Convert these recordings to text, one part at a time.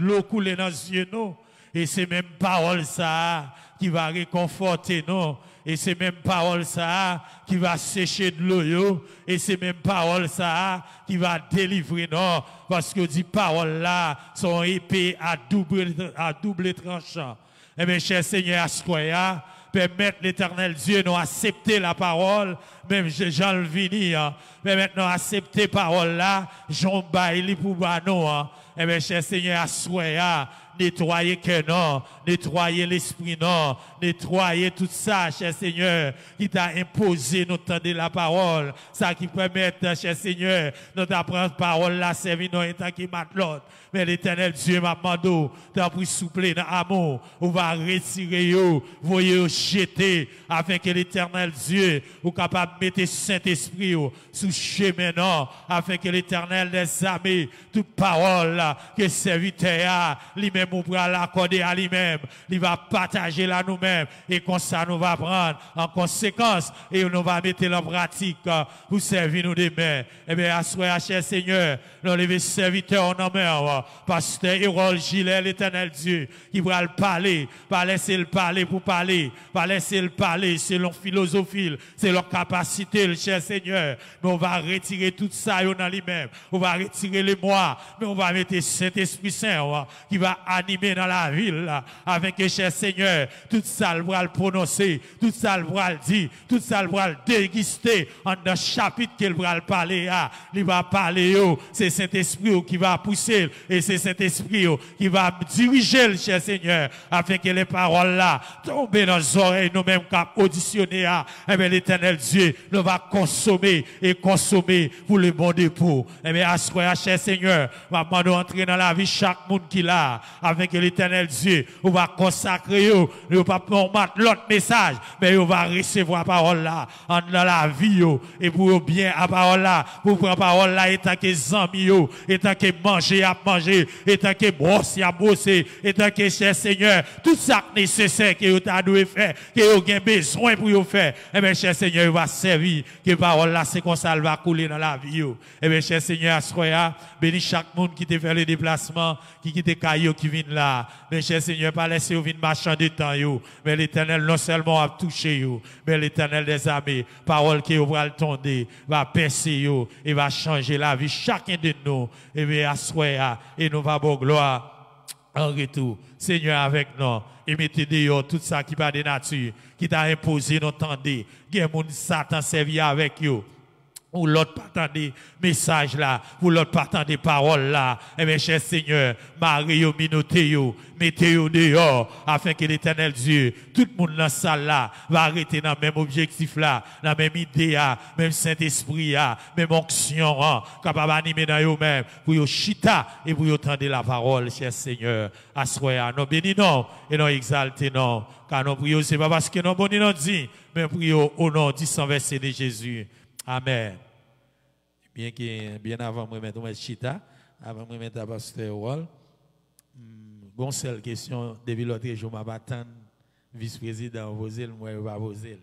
de l'eau couler dans les yeux, nous. Et c'est même parole ça qui va réconforter nous. Et c'est même parole ça qui va sécher de l'eau. Et c'est même parole ça qui va délivrer nous. Parce que dit parole là sont épées à double tranchant. Eh bien, cher Seigneur, à permettre l'Éternel Dieu nous accepter la parole, même Jean le Vini, permettre nous accepter la parole là, Jean Bailey pour nous. Eh bien, cher Seigneur, à nettoyer que non, nettoyer l'esprit non, nettoyer tout ça, cher Seigneur, qui t'a imposé nous tendre la parole, ça qui permet, cher Seigneur, nous t'apprendre la parole là, servir nous en tant que matelot. Mais l'Éternel Dieu m'a demandé, t'as pris souple dans l'amour, on va retirer yo, voyez jeter, afin que l'Éternel Dieu, ou capable de mettre Saint-Esprit sous chemin non, afin que l'Éternel des armées, toute parole là, que serviteur a, lui-même ou pour l'accorder à lui-même, il va partager là nous-mêmes, et comme ça nous va prendre en conséquence, et nous va mettre en pratique pour servir nous demain. Eh bien, à soi, cher Seigneur, nous lever serviteur en main, pasteur Hérol Gilet, l'Éternel Dieu, qui va le parler, pas laisser le parler pour parler, pas laisser le parler selon philosophie, selon capacité, le cher Seigneur. Mais on va retirer tout ça dans lui-même, on va retirer les mois, mais on va mettre Saint-Esprit Saint qui va animer dans la ville, là, avec le cher Seigneur, tout ça le va le prononcer, tout ça le va le dire, tout ça le va le déguster, en un chapitre qu'il va le parler, il va parler, c'est Saint-Esprit qui va pousser, et c'est Saint-Esprit qui va diriger le cher Seigneur, afin que les paroles là tombent dans nos oreilles, nous-mêmes qu'à auditionner, et bien l'Éternel Dieu nous va consommer et consommer pour le bon dépôt. Et bien à ce moment, cher Seigneur, va demander entrer dans la vie chaque monde qui l'a, avec l'Éternel Dieu, on va consacrer, on va mettre l'autre message, mais on va recevoir la parole là, dans la vie, et pour bien la parole là, pour prendre la parole là, et tant que amis, et tant que manger à manger, et tant que brosser à brosser, et tant que cher Seigneur, tout ça nécessaire que vous avez faire, que vous avez besoin pour vous faire, et bien cher Seigneur, il va servir, que la parole là, c'est comme ça, elle va couler dans la vie, et bien cher Seigneur, à ce moment, bénis chaque monde qui te fait le déplacement, qui quitte Caillou, qui vient là, mais cher Seigneur, pas laisser vous venir marchand de temps, mais l'Éternel non seulement a touché, mais l'Éternel des armées, parole qui va le tendre, va percer, et va changer la vie, chacun de nous, et bien, à et nous va bon gloire en retour. Seigneur, avec nous, et mettez dehors tout ça qui pas de nature, qui t'a imposé, nous tendez, qui est Satan servi avec vous. Ou l'autre partant des messages là, ou l'autre partant des paroles là, eh bien, cher Seigneur, Marie, minoté, mettez dehors, afin que l'Éternel Dieu, tout le monde dans la salle là, va arrêter dans le même objectif là, dans la même idée là, même Saint-Esprit là, même onction, capable d'animer dans eux-mêmes, pour yo chita, et pour yo tendre la parole, cher Seigneur, à ce moment, nous bénissons, et nous exaltons, car nous prions, c'est pas parce que nous bénissons dit, mais prions au nom du sang versé de Jésus. Amen. Bien avant de me mettre au chita, avant de me mettre à pasteur Wall, bon, seule question, depuis l'autre jour, je m'attends, vice-président, poser le moi, je vais poser.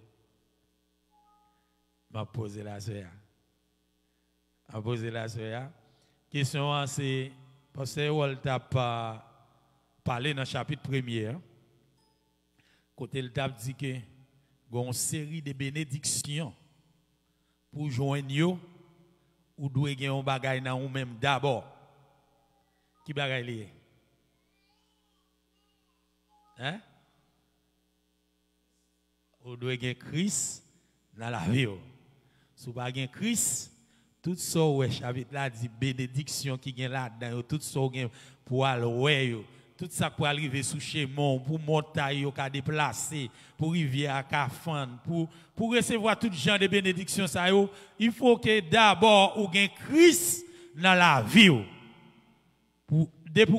Je vais poser la soeur. Je vais poser la soeur. Question, c'est, pasteur Wall t'a parlé dans le chapitre 1er, côté le t'a dit que, il y a une série de bénédictions pour joindre yo, ou doit gagner un bagay dans ou même d'abord. Qui bagay lié? Hein? Ou doit gagner Christ dans la vie. Si vous pas gagner Christ, tout ça ouais chapitre là dit bénédiction qui gagne là dedans, tout ça gagne pour aller tout ça pour arriver sous Chémon, pour montagne au déplacer, pour rivière à Kafan, pour recevoir tout genre de bénédictions ça il faut que d'abord ou gain Christ dans la vie. Pour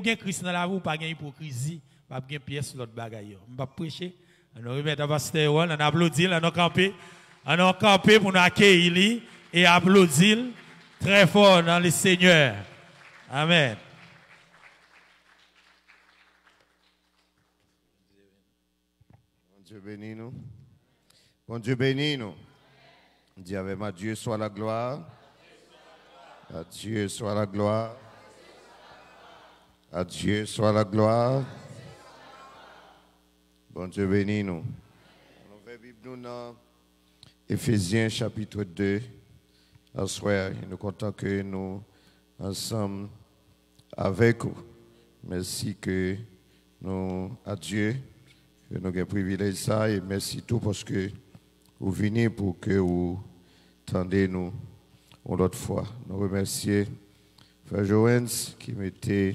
gagner Christ dans la vie, pas gain hypocrisie, pas gain pièce l'autre bagaille. On va prêcher, on remettre à pasteur, on applaudit, on camper pour nous accueillir et applaudir très fort dans le Seigneur. Amen. Dieu bénit nous. Bon Dieu bénit nous. Dis avec moi, Dieu soit la gloire. À Dieu soit la gloire. À Dieu soit la gloire. Bon Dieu bénis nous. On va vivre dans Éphésiens chapitre 2. En soir, nous sommes contents que nous ensemble avec vous. Merci que nous, à Dieu, que nous avons privilège ça et merci tout parce que vous venez pour que vous tendez nous une autre fois. Nous remercions Frère Joens qui mettait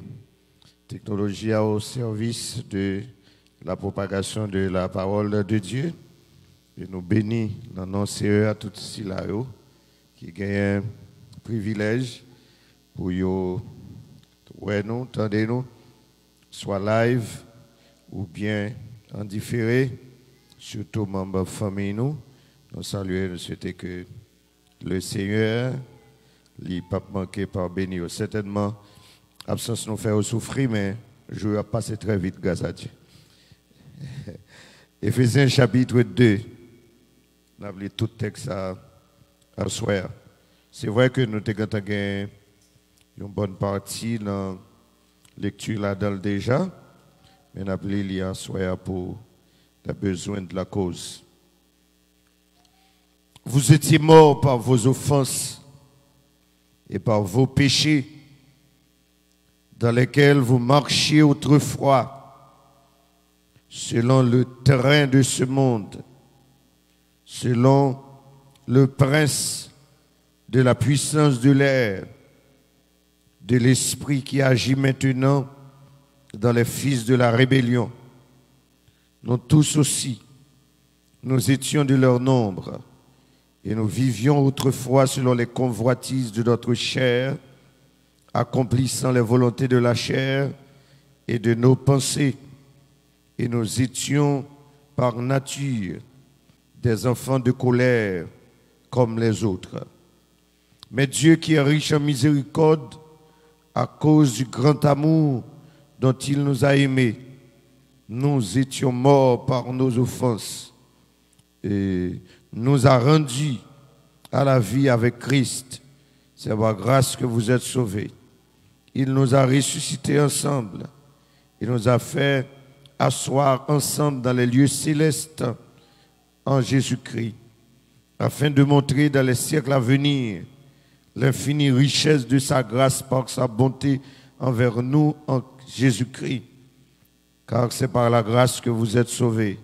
technologie au service de la propagation de la parole de Dieu. Et nous bénissons l'annoncer à tous ceux qui ont un privilège pour nous, nous, tendez-nous, soit live ou bien en différé, surtout membres de famille nous. Nous saluons, nous souhaitons que le Seigneur ne pas manquer par bénir. Certainement, l'absence nous fait souffrir, mais je vais passer très vite, grâce à Dieu. Éphésiens chapitre 2. On a lu tout le texte à soir. C'est vrai que nous avons une bonne partie dans la lecture là-dedans déjà, mais nous avons lu à soir pour les besoins de la cause. Vous étiez morts par vos offenses et par vos péchés dans lesquels vous marchiez autrefois selon le terrain de ce monde, selon le prince de la puissance de l'air, de l'esprit qui agit maintenant dans les fils de la rébellion. Nous tous aussi, nous étions de leur nombre et nous vivions autrefois selon les convoitises de notre chair, accomplissant les volontés de la chair et de nos pensées. Et nous étions par nature des enfants de colère comme les autres. Mais Dieu qui est riche en miséricorde, à cause du grand amour dont il nous a aimés, nous étions morts par nos offenses et nous a rendus à la vie avec Christ. C'est par grâce que vous êtes sauvés. Il nous a ressuscités ensemble. Il nous a fait asseoir ensemble dans les lieux célestes en Jésus-Christ, afin de montrer dans les siècles à venir l'infinie richesse de sa grâce par sa bonté envers nous en Jésus-Christ. Car c'est par la grâce que vous êtes sauvés,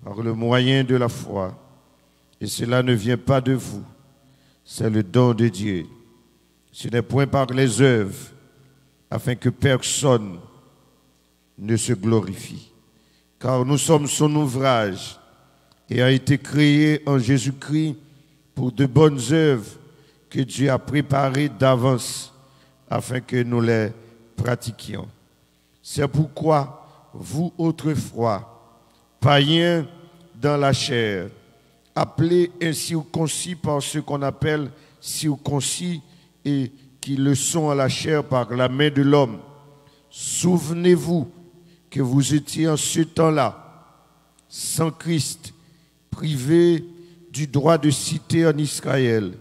par le moyen de la foi. Et cela ne vient pas de vous, c'est le don de Dieu. Ce n'est point par les œuvres, afin que personne ne se glorifie. Car nous sommes son ouvrage et a été créé en Jésus-Christ pour de bonnes œuvres que Dieu a préparées d'avance afin que nous les pratiquions. C'est pourquoi vous autrefois, païens dans la chair, appelés incirconcis par ce qu'on appelle circoncis et qui le sont à la chair par la main de l'homme, souvenez-vous que vous étiez en ce temps-là, sans Christ, privés du droit de cité en Israël,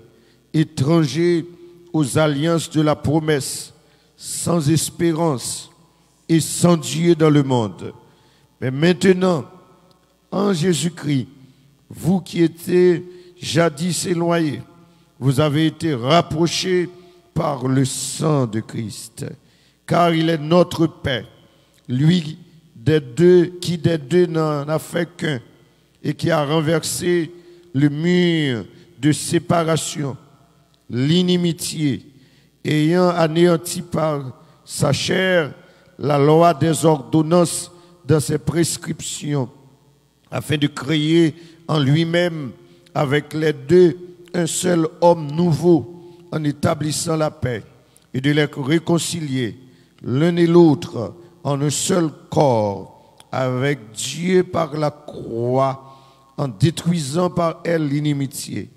étrangers aux alliances de la promesse, sans espérance et sans Dieu dans le monde. Mais maintenant, en Jésus-Christ, vous qui étiez jadis éloignés, vous avez été rapprochés par le sang de Christ, car il est notre paix. Lui qui des deux n'en a fait qu'un et qui a renversé le mur de séparation, l'inimitié, ayant anéanti par sa chair la loi des ordonnances dans ses prescriptions, afin de créer en lui-même avec les deux un seul homme nouveau, en établissant la paix, et de les réconcilier l'un et l'autre en un seul corps avec Dieu par la croix, en détruisant par elle l'inimitié.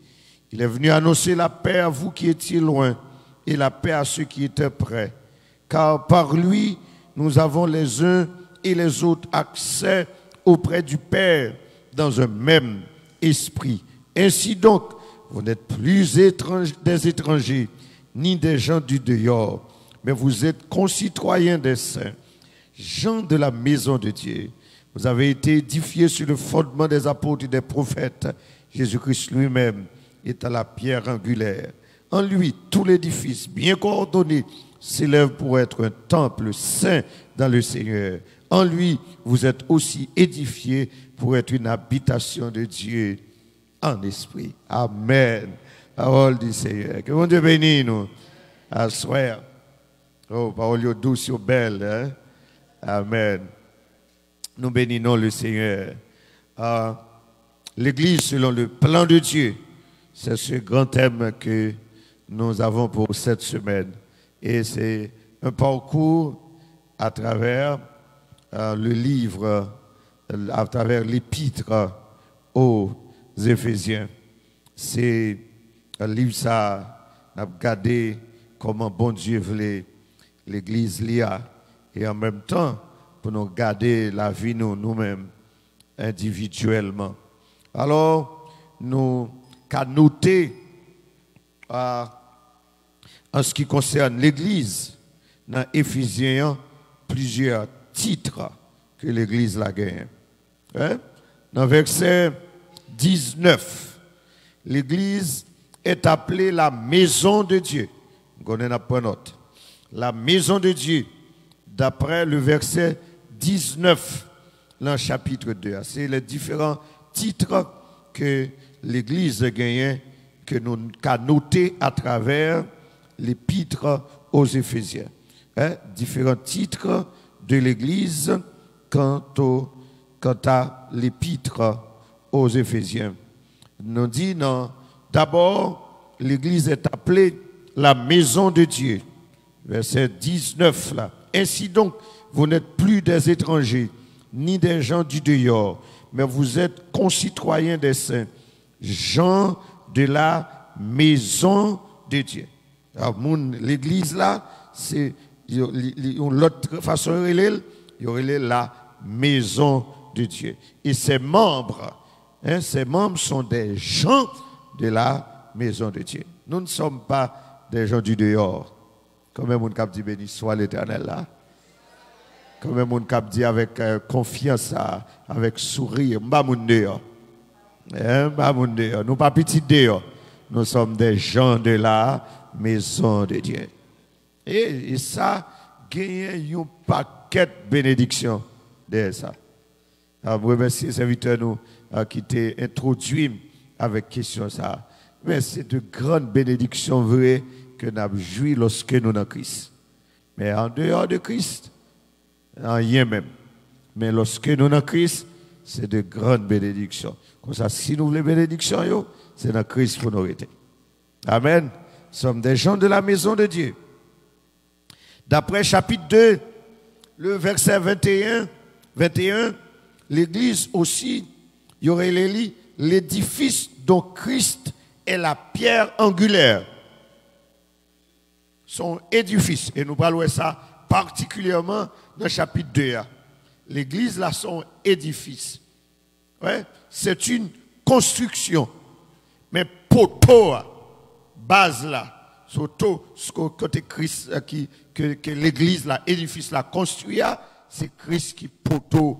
Il est venu annoncer la paix à vous qui étiez loin et la paix à ceux qui étaient près. Car par lui, nous avons les uns et les autres accès auprès du Père dans un même esprit. Ainsi donc, vous n'êtes plus des étrangers, ni des gens du dehors, mais vous êtes concitoyens des saints, gens de la maison de Dieu. Vous avez été édifiés sur le fondement des apôtres et des prophètes. Jésus-Christ lui-même est à la pierre angulaire. En lui, tout l'édifice, bien coordonné, s'élève pour être un temple saint dans le Seigneur. En lui, vous êtes aussi édifiés pour être une habitation de Dieu en esprit. Amen. Parole du Seigneur. Que mon Dieu bénisse nous. À soir. Oh, parole douce et belle. Hein? Amen. Nous bénissons le Seigneur. L'Église selon le plan de Dieu, c'est ce grand thème que nous avons pour cette semaine. Et c'est un parcours à travers le livre, à travers l'épître aux Éphésiens. C'est un livre ça, on a regardé comment bon Dieu voulait l'Église lia et en même temps pour nous garder la vie nous-mêmes individuellement. Alors, nous qu'à noter en ce qui concerne l'Église, dans Éphésiens, plusieurs titres que l'Église la gagne. Hein? Dans verset 19, l'Église est appelée la maison de Dieu. On connaît pas note. La maison de Dieu, d'après le verset 19, dans le chapitre 2. C'est les différents titres que l'Église gagne, que nous avons notés à travers l'épître aux Éphésiens. Hein? Différents titres de l'Église quant à l'épître aux Éphésiens. Nous dit non, d'abord, l'Église est appelée la maison de Dieu. Verset 19 là. Ainsi donc, vous n'êtes plus des étrangers, ni des gens du dehors, mais vous êtes concitoyens des saints, gens de la maison de Dieu. Alors, l'Église là, c'est l'autre façon il y aurait la maison de Dieu. Et ses membres sont des gens de la maison de Dieu. Nous ne sommes pas des gens du dehors. Comme un monde qui dit béni soit l'Éternel là. Comme un monde qui dit avec confiance, avec sourire, m'ba moun dehors. Nous pas petits dehors. Nous sommes des gens de la maison de Dieu. Et ça, gagne un paquet de bénédictions derrière ça. Je remercie les serviteurs nous qui t'ont introduit avec question ça. Mais c'est de grandes bénédictions vraies que nous avons joué lorsque nous sommes dans Christ. Mais en dehors de Christ, rien même. Mais lorsque nous sommes dans Christ, c'est de grandes bénédictions. Comme ça, si nous voulons les bénédictions, c'est dans Christ pour nous arrêter. Amen. Nous sommes des gens de la maison de Dieu. D'après chapitre 2, le verset 21, l'Église aussi, il y aurait l'édifice dont Christ est la pierre angulaire. Son édifice. Et nous parlons de ça particulièrement dans le chapitre 2. L'Église, là, son édifice. Ouais, c'est une construction. Mais poteau, base là, surtout ce côté Christ que l'Église, là, édifice là, construit, c'est Christ qui poteau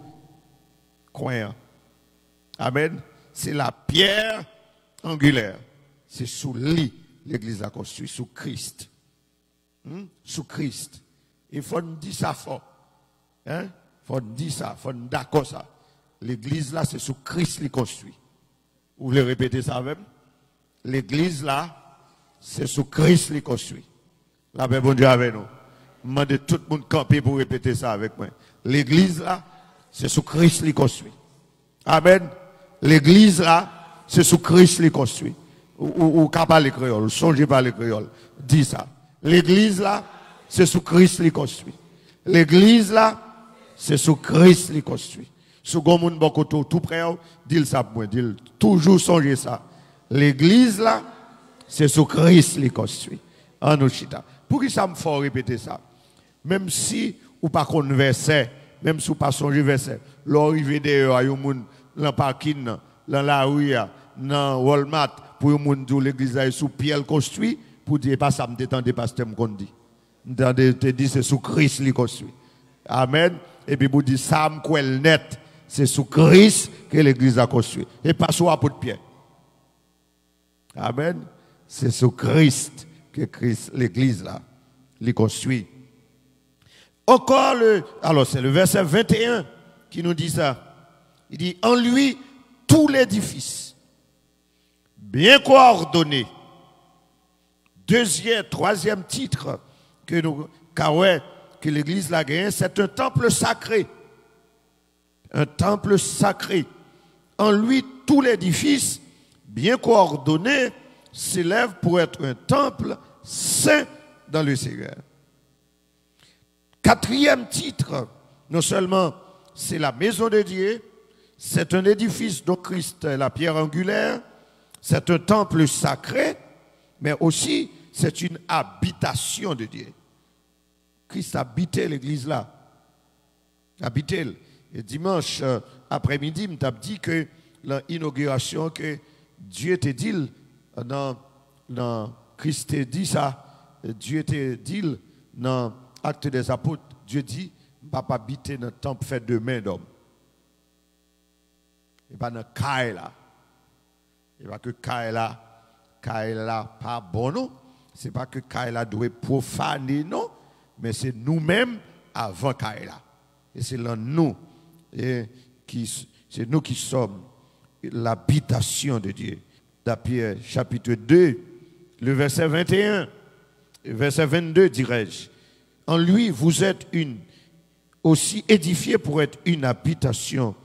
coin. Amen. C'est la pierre angulaire. C'est sous lui l'Église a construit, sous Christ. Sous Christ. Il faut nous dire ça fort. Hein? Faut nous dire ça, faut nous d'accord ça. L'église là, c'est sous Christ qui construit. Vous voulez répéter ça même? L'église là, c'est sous Christ qui construit. La paix bon Dieu avec nous. Je demande tout le monde camper pour répéter ça avec moi. L'église là, c'est sous Christ qui construit. Amen. L'église là, c'est sous Christ qui construit. Ou qu'à parler créole, songez pas les créoles. Dis ça. L'église là, c'est sous Christ qui construit. L'église là, c'est sous Christ qui construit. Sous gomoun bokoto tout près, dis ça pour moi, dis toujours songer ça. L'église là, c'est sous Christ qui construit. En Oshita. Pour qui ça me faut répéter ça? Même si ou pas qu'on verset, même si ou pas songer verset, l'arrivée dehors à yon moun dans parking, dans la rue, dans Walmart pour yon moun dou l'église est sous pierre construit pour dire pas ça me détendre pasteur me dit. te dit c'est sous Christ qu'il construit. Amen. Et puis vous dites ça me net, c'est sous Christ que l'église a construit et pas sous apôtre Pierre. Amen. C'est sous Christ que l'église là les construit. Encore alors c'est le verset 21 qui nous dit ça. Il dit en lui tout l'édifice bien coordonné. Deuxième, troisième titre que l'église l'a gagné, c'est un temple sacré. Un temple sacré. En lui, tout l'édifice, bien coordonné, s'élève pour être un temple saint dans le Seigneur. Quatrième titre, non seulement c'est la maison de Dieu, c'est un édifice dont Christ est la pierre angulaire, c'est un temple sacré, mais aussi c'est une habitation de Dieu. Christ habitait l'église là. Habitait. Et dimanche après-midi, je t'ai dit que l'inauguration, que Dieu te dit, dans Christ te dit ça, Dieu te dit dans Actes des Apôtres, Dieu dit, papa habiter dans le temple fait de main d'homme. Et pas dans le caille là. Et pas que caille là, pas bon non. C'est pas que caille là doit profaner non. Mais c'est nous-mêmes avant Kaila. Et c'est là nous, c'est nous qui sommes l'habitation de Dieu. Dans Pierre, chapitre 2, le verset 21, le verset 22, dirais-je. En lui, vous êtes aussi édifiés pour être une habitation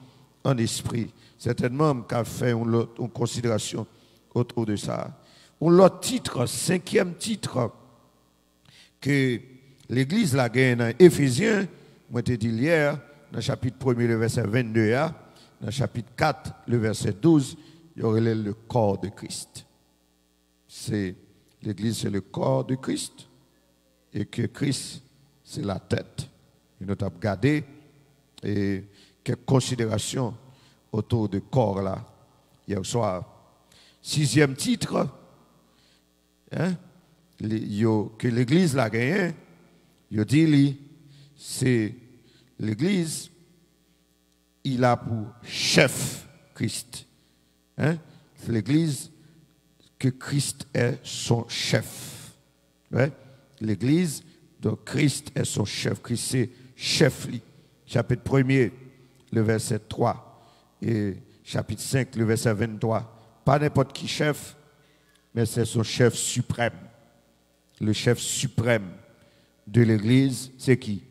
en esprit. Certainement, qu'a fait une considération autour de ça. L'autre titre, cinquième titre, que l'église la gagne dans Éphésiens, moi je dit hier, dans le chapitre 1, le verset 22, dans le chapitre 4, le verset 12, il y aurait le corps de Christ. L'église, c'est le corps de Christ, et que Christ, c'est la tête. Et nous avons regardé quelques considérations autour du corps là, hier soir. Sixième titre, que l'église l'a gagné. Il dit, c'est l'église, il a pour chef Christ. C'est l'église que Christ est son chef. L'église, donc Christ est son chef. Christ c'est chef. Chapitre 1er, le verset 3. Et chapitre 5, le verset 23. Pas n'importe qui chef, mais c'est son chef suprême. Le chef suprême de l'église, c'est qui?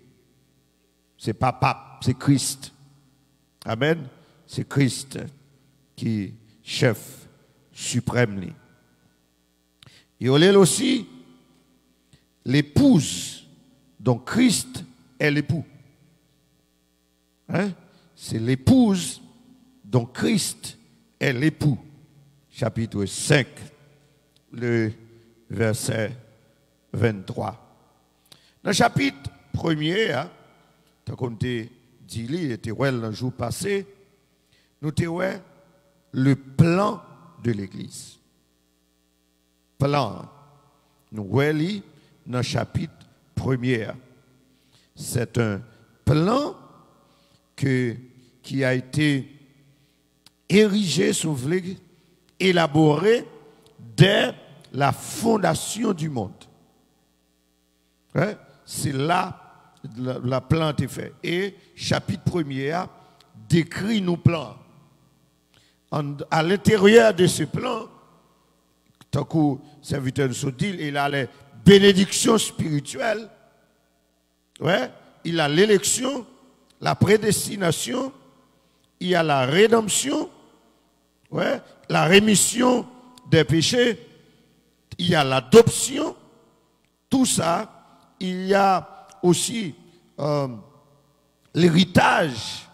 C'est pas pape, c'est Christ. Amen. C'est Christ qui est chef suprême. Il y a aussi l'épouse, dont Christ est l'époux. C'est l'épouse dont Christ est l'époux. Chapitre 5, le verset 23. Dans le chapitre 1er, comme tu dit, il était le jour passé, nous avons le plan de l'Église. Plan. Nous voyons dans le chapitre 1er. C'est un plan qui a été érigé, si vous voulez, élaboré dès la fondation du monde. C'est là la plante est faite. Et chapitre 1er décrit nos plans. À l'intérieur de ce plan, tant que le serviteur de Sodil, il a les bénédictions spirituelles. Il a l'élection, la prédestination, il y a la rédemption, la rémission des péchés, il y a l'adoption. Tout ça, il y a aussi l'héritage,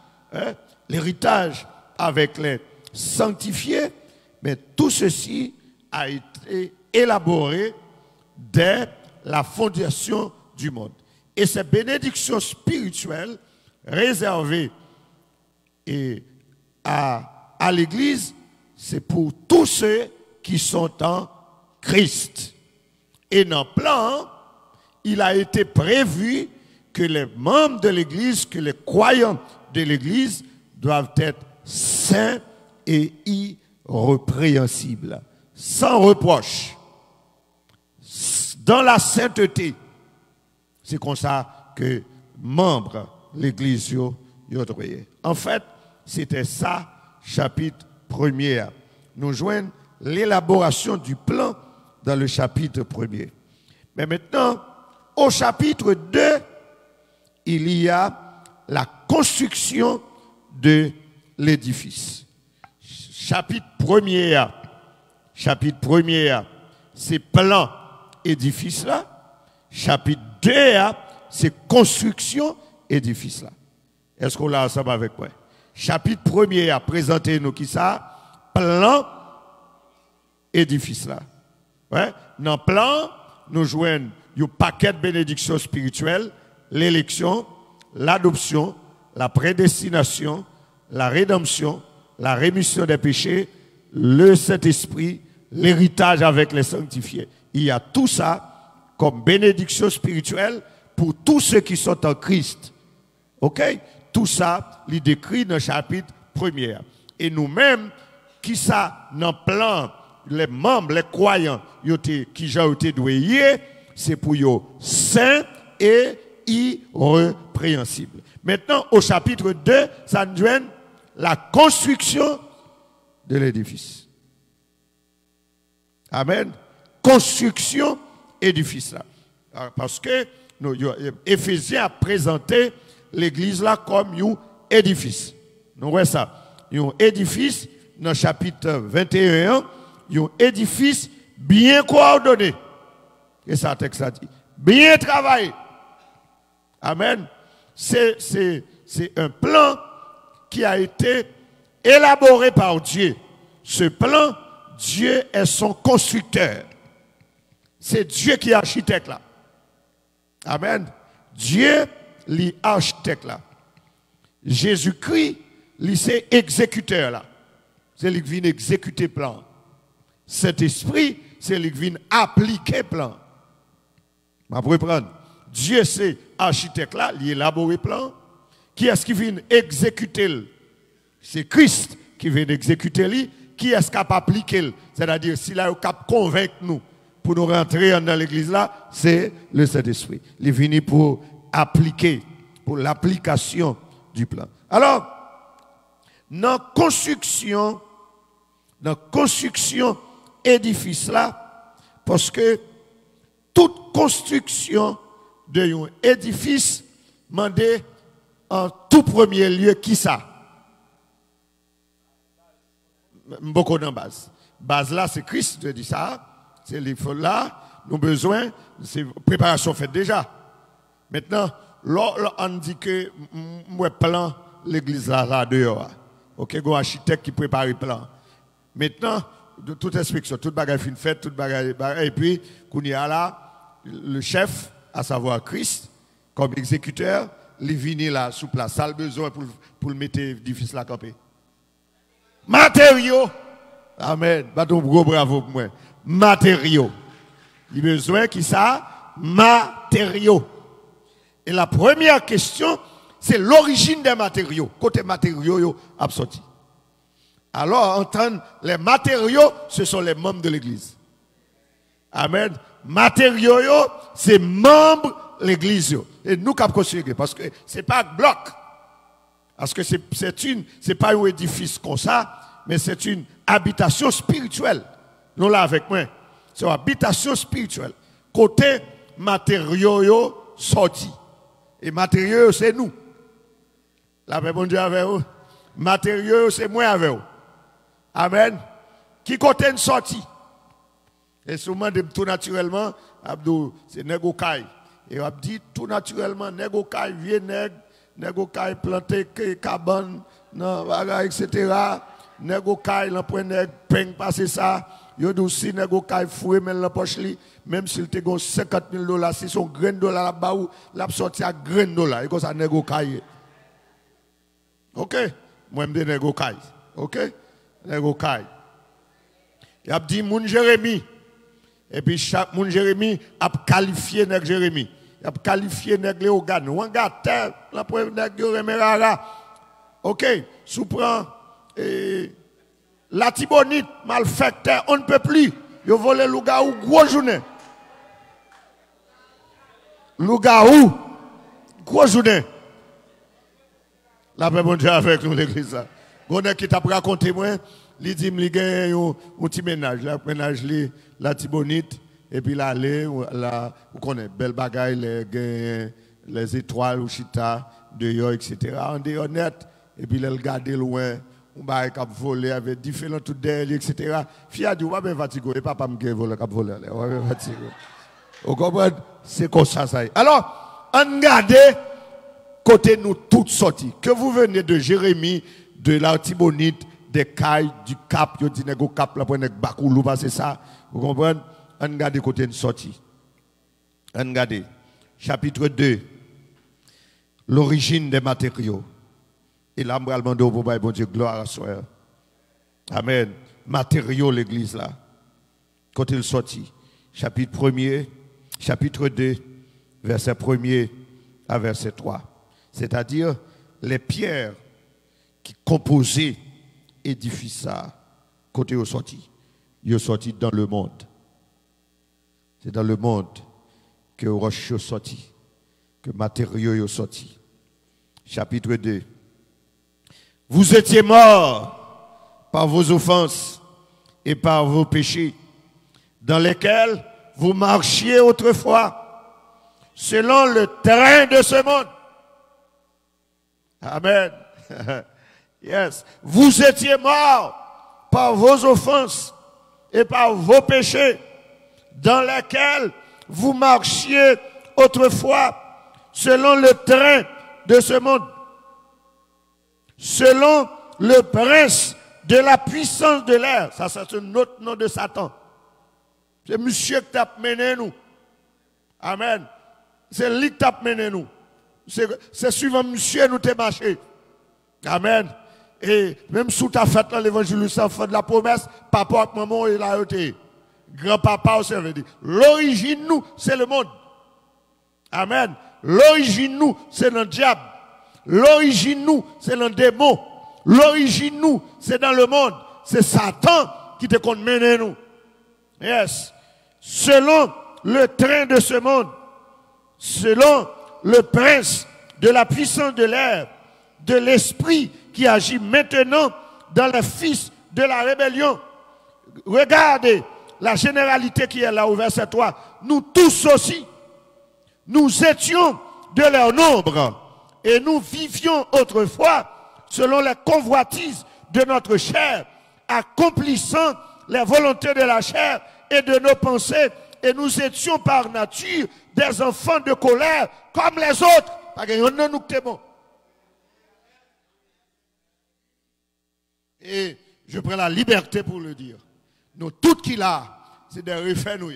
l'héritage avec les sanctifiés, mais tout ceci a été élaboré dès la fondation du monde. Et ces bénédictions spirituelles réservées à l'Église, c'est pour tous ceux qui sont en Christ. Et dans le plan, il a été prévu que les membres de l'Église, que les croyants de l'Église doivent être saints et irrépréhensibles, sans reproche, dans la sainteté. C'est comme ça que membres de l'Église yo doivent. En fait, c'était ça, chapitre 1er. Nous joignons l'élaboration du plan dans le chapitre 1er. Mais maintenant, au chapitre 2, il y a la construction de l'édifice. Chapitre 1er, c'est plan édifice là. Chapitre 2, c'est construction édifice là. Est-ce qu'on l'a ensemble avec moi? Chapitre 1er, présentez-nous qui ça? Plan édifice là. Ouais? Dans le plan, nous joignons un paquet de bénédictions spirituelles, l'élection, l'adoption, la prédestination, la rédemption, la rémission des péchés, le Saint-Esprit, l'héritage avec les sanctifiés. Il y a tout ça comme bénédiction spirituelle pour tous ceux qui sont en Christ. OK? Tout ça, il décrit dans le chapitre 1er. Et nous-mêmes, qui ça, dans le plan, les membres, les croyants, qui ont été doués, c'est pour eux saints et irrépréhensibles. Maintenant, au chapitre 2, ça nous donne la construction de l'édifice. Amen. Construction édifice là. Parce que Éphésiens a présenté l'église là comme un édifice. Nous voyons ça. Un édifice, dans le chapitre 21, un édifice bien coordonné. Et ça, le texte a dit. Bien travaillé. Amen. C'est un plan qui a été élaboré par Dieu. Ce plan, Dieu est son constructeur. C'est Dieu qui est architecte là. Amen. Dieu est architecte là. Jésus-Christ, c'est exécuteur là. C'est lui qui vient exécuter le plan. Cet esprit, c'est lui qui vient appliquer le plan. Je vais reprendre. Dieu, c'est architecte là, il élabore le plan. Qui est-ce qui vient exécuter? C'est Christ qui vient exécuter lui. Qui est-ce qui a appliqué? C'est-à-dire, s'il a capable de convaincre nous pour nous rentrer dans l'église là, c'est le Saint-Esprit. Il est venu pour appliquer, pour l'application du plan. Alors, dans la construction édifice là, parce que toute construction d'un édifice demandait en tout premier lieu qui ça? Beaucoup dans base. Base là, c'est Christ qui dit ça. C'est l'effort là, nous avons besoin, c'est préparation faite déjà. Maintenant, là, on dit que moi plan l'église là dehors. OK, un architecte qui prépare le plan. Maintenant, de toute inspection, toute bagarre fin faite, toute bagarre et puis qu'on y a là le chef, à savoir Christ, comme exécuteur, il vient là sous place. Ça a besoin pour le mettre l'édifice là camper. Matériaux. Amen. Baton gros bravo pour moi. Matériaux. Il a besoin qui ça? Matériaux. Et la première question, c'est l'origine des matériaux. Côté matériaux, absorti. Alors, entendre les matériaux, ce sont les membres de l'église. Amen. Matériaux, c'est membres de l'église. Et nous, cap construire, parce que c'est pas un bloc. Parce que c'est pas un édifice comme ça, mais c'est une habitation spirituelle. Nous là avec moi. C'est une habitation spirituelle. Côté matériaux sorti. Et matériaux, c'est nous. La paix bon Dieu avec vous. Matériaux, c'est moi avec vous. Amen. Qui côté une sortie? Et souvent, tout naturellement, Abdou, c'est Négokai. Et on dit tout naturellement, Négokai, vieux Négokai, planté cabane, etc. Négokai, l'empreneur, peigne passer ça. Yo dit si Négokai foué, mais la poche li, même s'il te gon $50,000, si son grain de dollar là-bas, l'a sorti à grain de dollar. Et comme ça, Négokai. OK? Moi, je dis Négokai. OK? Négokai. Il a dit, mon Jérémie. Et puis chaque monde Jérémie a qualifié nèg Jérémie. Il a qualifié nèg Léogane. Ou gâté la preuve nèg Remerara. OK, sous prend la Tibonite malfecteur, on ne peut plus. Yo volé lougaou gros journée. Lougaou gros journée. La paix bon Dieu avec nous l'église là. Gonne qui t'a raconté moi, il dit me gagne un petit ménage, la ménage la Tibonite et puis là là vous connaissez belle bagaille les étoiles ou chita dehors etc. On est honnête et puis elle garde loin on va cap voler avec différents tout derrière etc. Fille a dit on va fatigué et papa me voler cap voler on va fatigué. Vous comprenez c'est comme ça ça. Alors on garde côté nous toutes sorties. Que vous venez de Jérémie, de la Tibonite, des cailles, du cap, yo dit nego cap la prenez bakoulou c'est ça. Vous comprenez? On regarde côté une sortie. On regarde chapitre 2. L'origine des matériaux. Et là, je vais demander au bon Dieu gloire à soi. Amen. Matériaux l'église là. Côté le sorti. Chapitre 1er, chapitre 2, verset 1er à verset 3. C'est-à-dire les pierres qui composaient édifice ça, côté au sorti. Ils sont sortis dans le monde. C'est dans le monde que roches sont sortis, que matériaux sont sortis. Chapitre 2. Vous étiez morts par vos offenses et par vos péchés, dans lesquels vous marchiez autrefois, selon le train de ce monde. Amen. Yes. Vous étiez morts par vos offenses et par vos péchés, dans lesquels vous marchiez autrefois, selon le train de ce monde, selon le prince de la puissance de l'air. Ça, c'est un autre nom de Satan. C'est monsieur qui t'a mené nous. Amen. C'est lui qui t'a mené nous. C'est suivant monsieur nous t'es marché. Amen. Et même sous ta fête dans l'évangile, ça fait de la promesse, papa et maman, il a été. Grand-papa aussi veut dire. L'origine nous, c'est le monde. Amen. L'origine nous, c'est le diable. L'origine nous, c'est le démon. L'origine nous, c'est dans le monde. C'est Satan qui te compte mener nous. Yes. Selon le train de ce monde, selon le prince de la puissance de l'air, de l'esprit qui agit maintenant dans les fils de la rébellion. Regardez la généralité qui est là au verset 3. Nous tous aussi, nous étions de leur nombre et nous vivions autrefois selon les convoitises de notre chair, accomplissant les volontés de la chair et de nos pensées, et nous étions par nature des enfants de colère comme les autres. Parce que nous bon. Et je prends la liberté pour le dire. Nous tout qu'il a, c'est de refaire nous.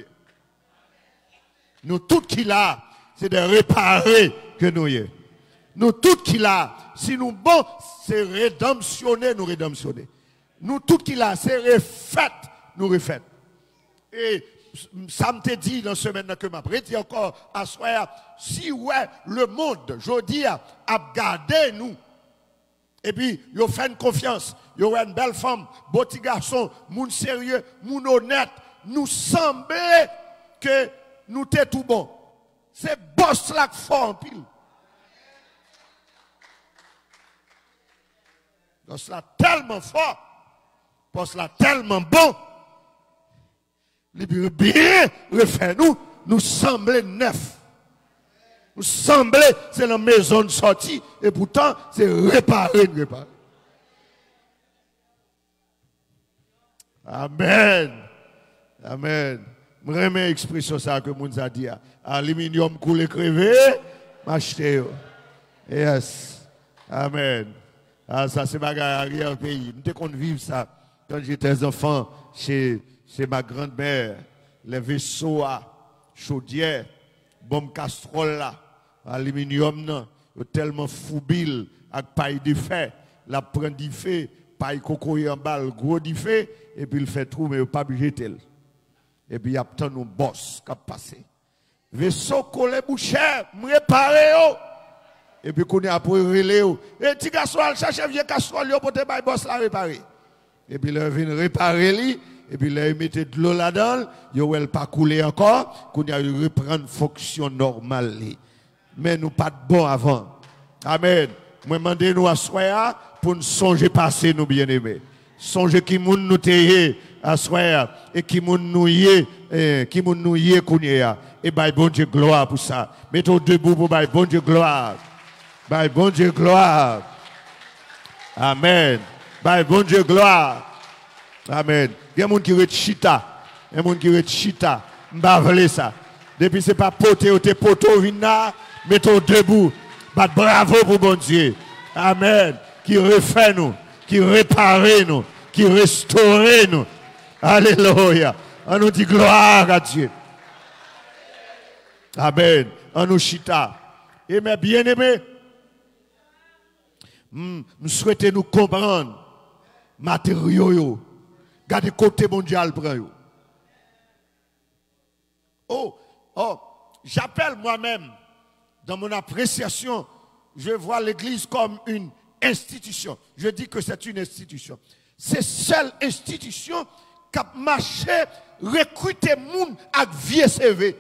Nous tout qu'il a, c'est de réparer que nous. Nous tout qu'il a, si nous bon, c'est rédemptionner, nous rédemptionner. Nous tout qu'il a, c'est refait, nous refait. Et ça me dit dans la semaine que m'a prêté encore à soir, si ouais, le monde, je dis, a gardé nous. Et puis, yo fait une confiance, yo une belle femme, beau petit garçon, moun sérieux, moun honnête, nous semblait que nous t'es tout bon. C'est boss là qui fort en pile. Boss là tellement fort, boss là tellement bon. Les bien refait nous semblait neuf. Nous semblait c'est la maison de sortie et pourtant c'est réparé. Amen. Amen. Je remets l'expression ça que moun a dit. Aluminium coulé crevé, m'acheter. Yes. Amen. Ah, ça c'est bagarre arrière pays. Nous te vivre ça quand j'étais enfant chez ma grand-mère, les vaisseaux à chaudière, bombe casserole là, aluminium non, tellement foubil avec paille de fer, la prend du fait, paille coco en balle, gros du fait et puis il fait trou mais pas jeter. Et puis, il y a tant de boss qui passent. Vaisseau collé boucher, me réparer. Et puis, qu'on est après relais. Et petit garçon, il cherche vieux casserole pour te bailler boss la réparer. Et puis, il vient réparer lui. Et puis, il met de l'eau là-dedans. Il ne va pas couler encore. Qu'on a reprendre fonction normale. Mais nous pas de bon avant. Amen. Moi, demandez nous à soir pour nous songer passer, nous bien-aimés. Songer qui moun nous teye à soir et qui moun nous yé, qui moun nous yé kounya. Et by bon Dieu gloire pour ça. Mettons debout pour by bon Dieu gloire. By bon Dieu gloire. Amen. By bon Dieu gloire. Amen. Il y a des gens qui rete chita. Il y a des gens qui rete chita. M'bavle ça. Depuis c'est pas poté ou te poto vina, mettons debout. Bat bravo pour bon Dieu. Amen. Qui refait nous, qui répare nous, qui restaure nous. Alléluia. On nous dit gloire à Dieu. Amen. On nous chita. Et mes bien-aimés, nous souhaitons nous comprendre matériaux. Gardez côté mondial prend yo. Oh, j'appelle moi-même, dans mon appréciation, je vois l'Église comme une institution. Je dis que c'est une institution. C'est seule institution qui a marché, recruter moun avec vieux CV.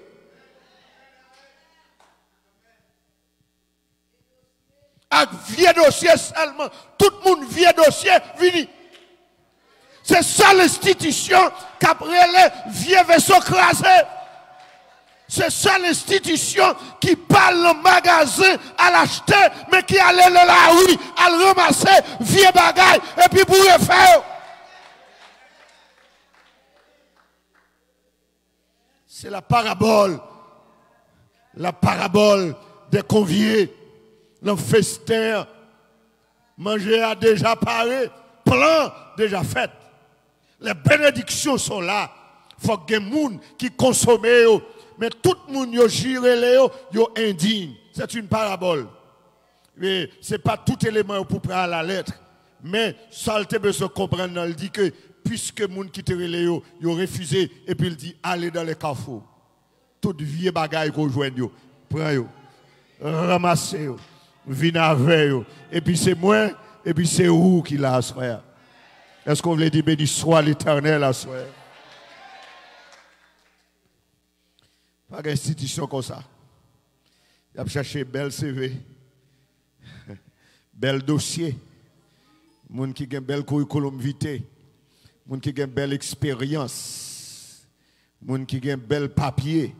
Avec vieux dossier seulement. Tout le monde vieux dossier, vini. C'est seule institution qui a pris les vieux vaisseaux crasés. C'est seule institution qui parle le magasin à l'acheter, mais qui allait dans la rue à le ramasser, vieux bagaille, et puis pour le faire. C'est la parabole des conviés, le festin, manger a déjà paré, plan déjà fait. Les bénédictions sont là. Il faut que les gens qui consomment, mais tout le monde yo gire yo indigne. C'est une parabole. Mais ce n'est pas tout élément pour prendre la lettre. Mais ça te besoin comprendre, il dit que puisque les gens qui te relèvent, yo refusé et puis il dit allez dans les carrefours. Tout vieux bagaille qu'on joue yo, prends yo, ramassez yo, venez avec yo. Et puis c'est moi et puis c'est où qui l'a assoir. Est-ce qu'on veut dire béni soit l'Éternel à soir? Pas d'institution comme ça. Il a cherché bel CV, bel dossier, moun qui a un bel curriculum vitae, moun qui a une belle expérience, moun qui a un bel papier.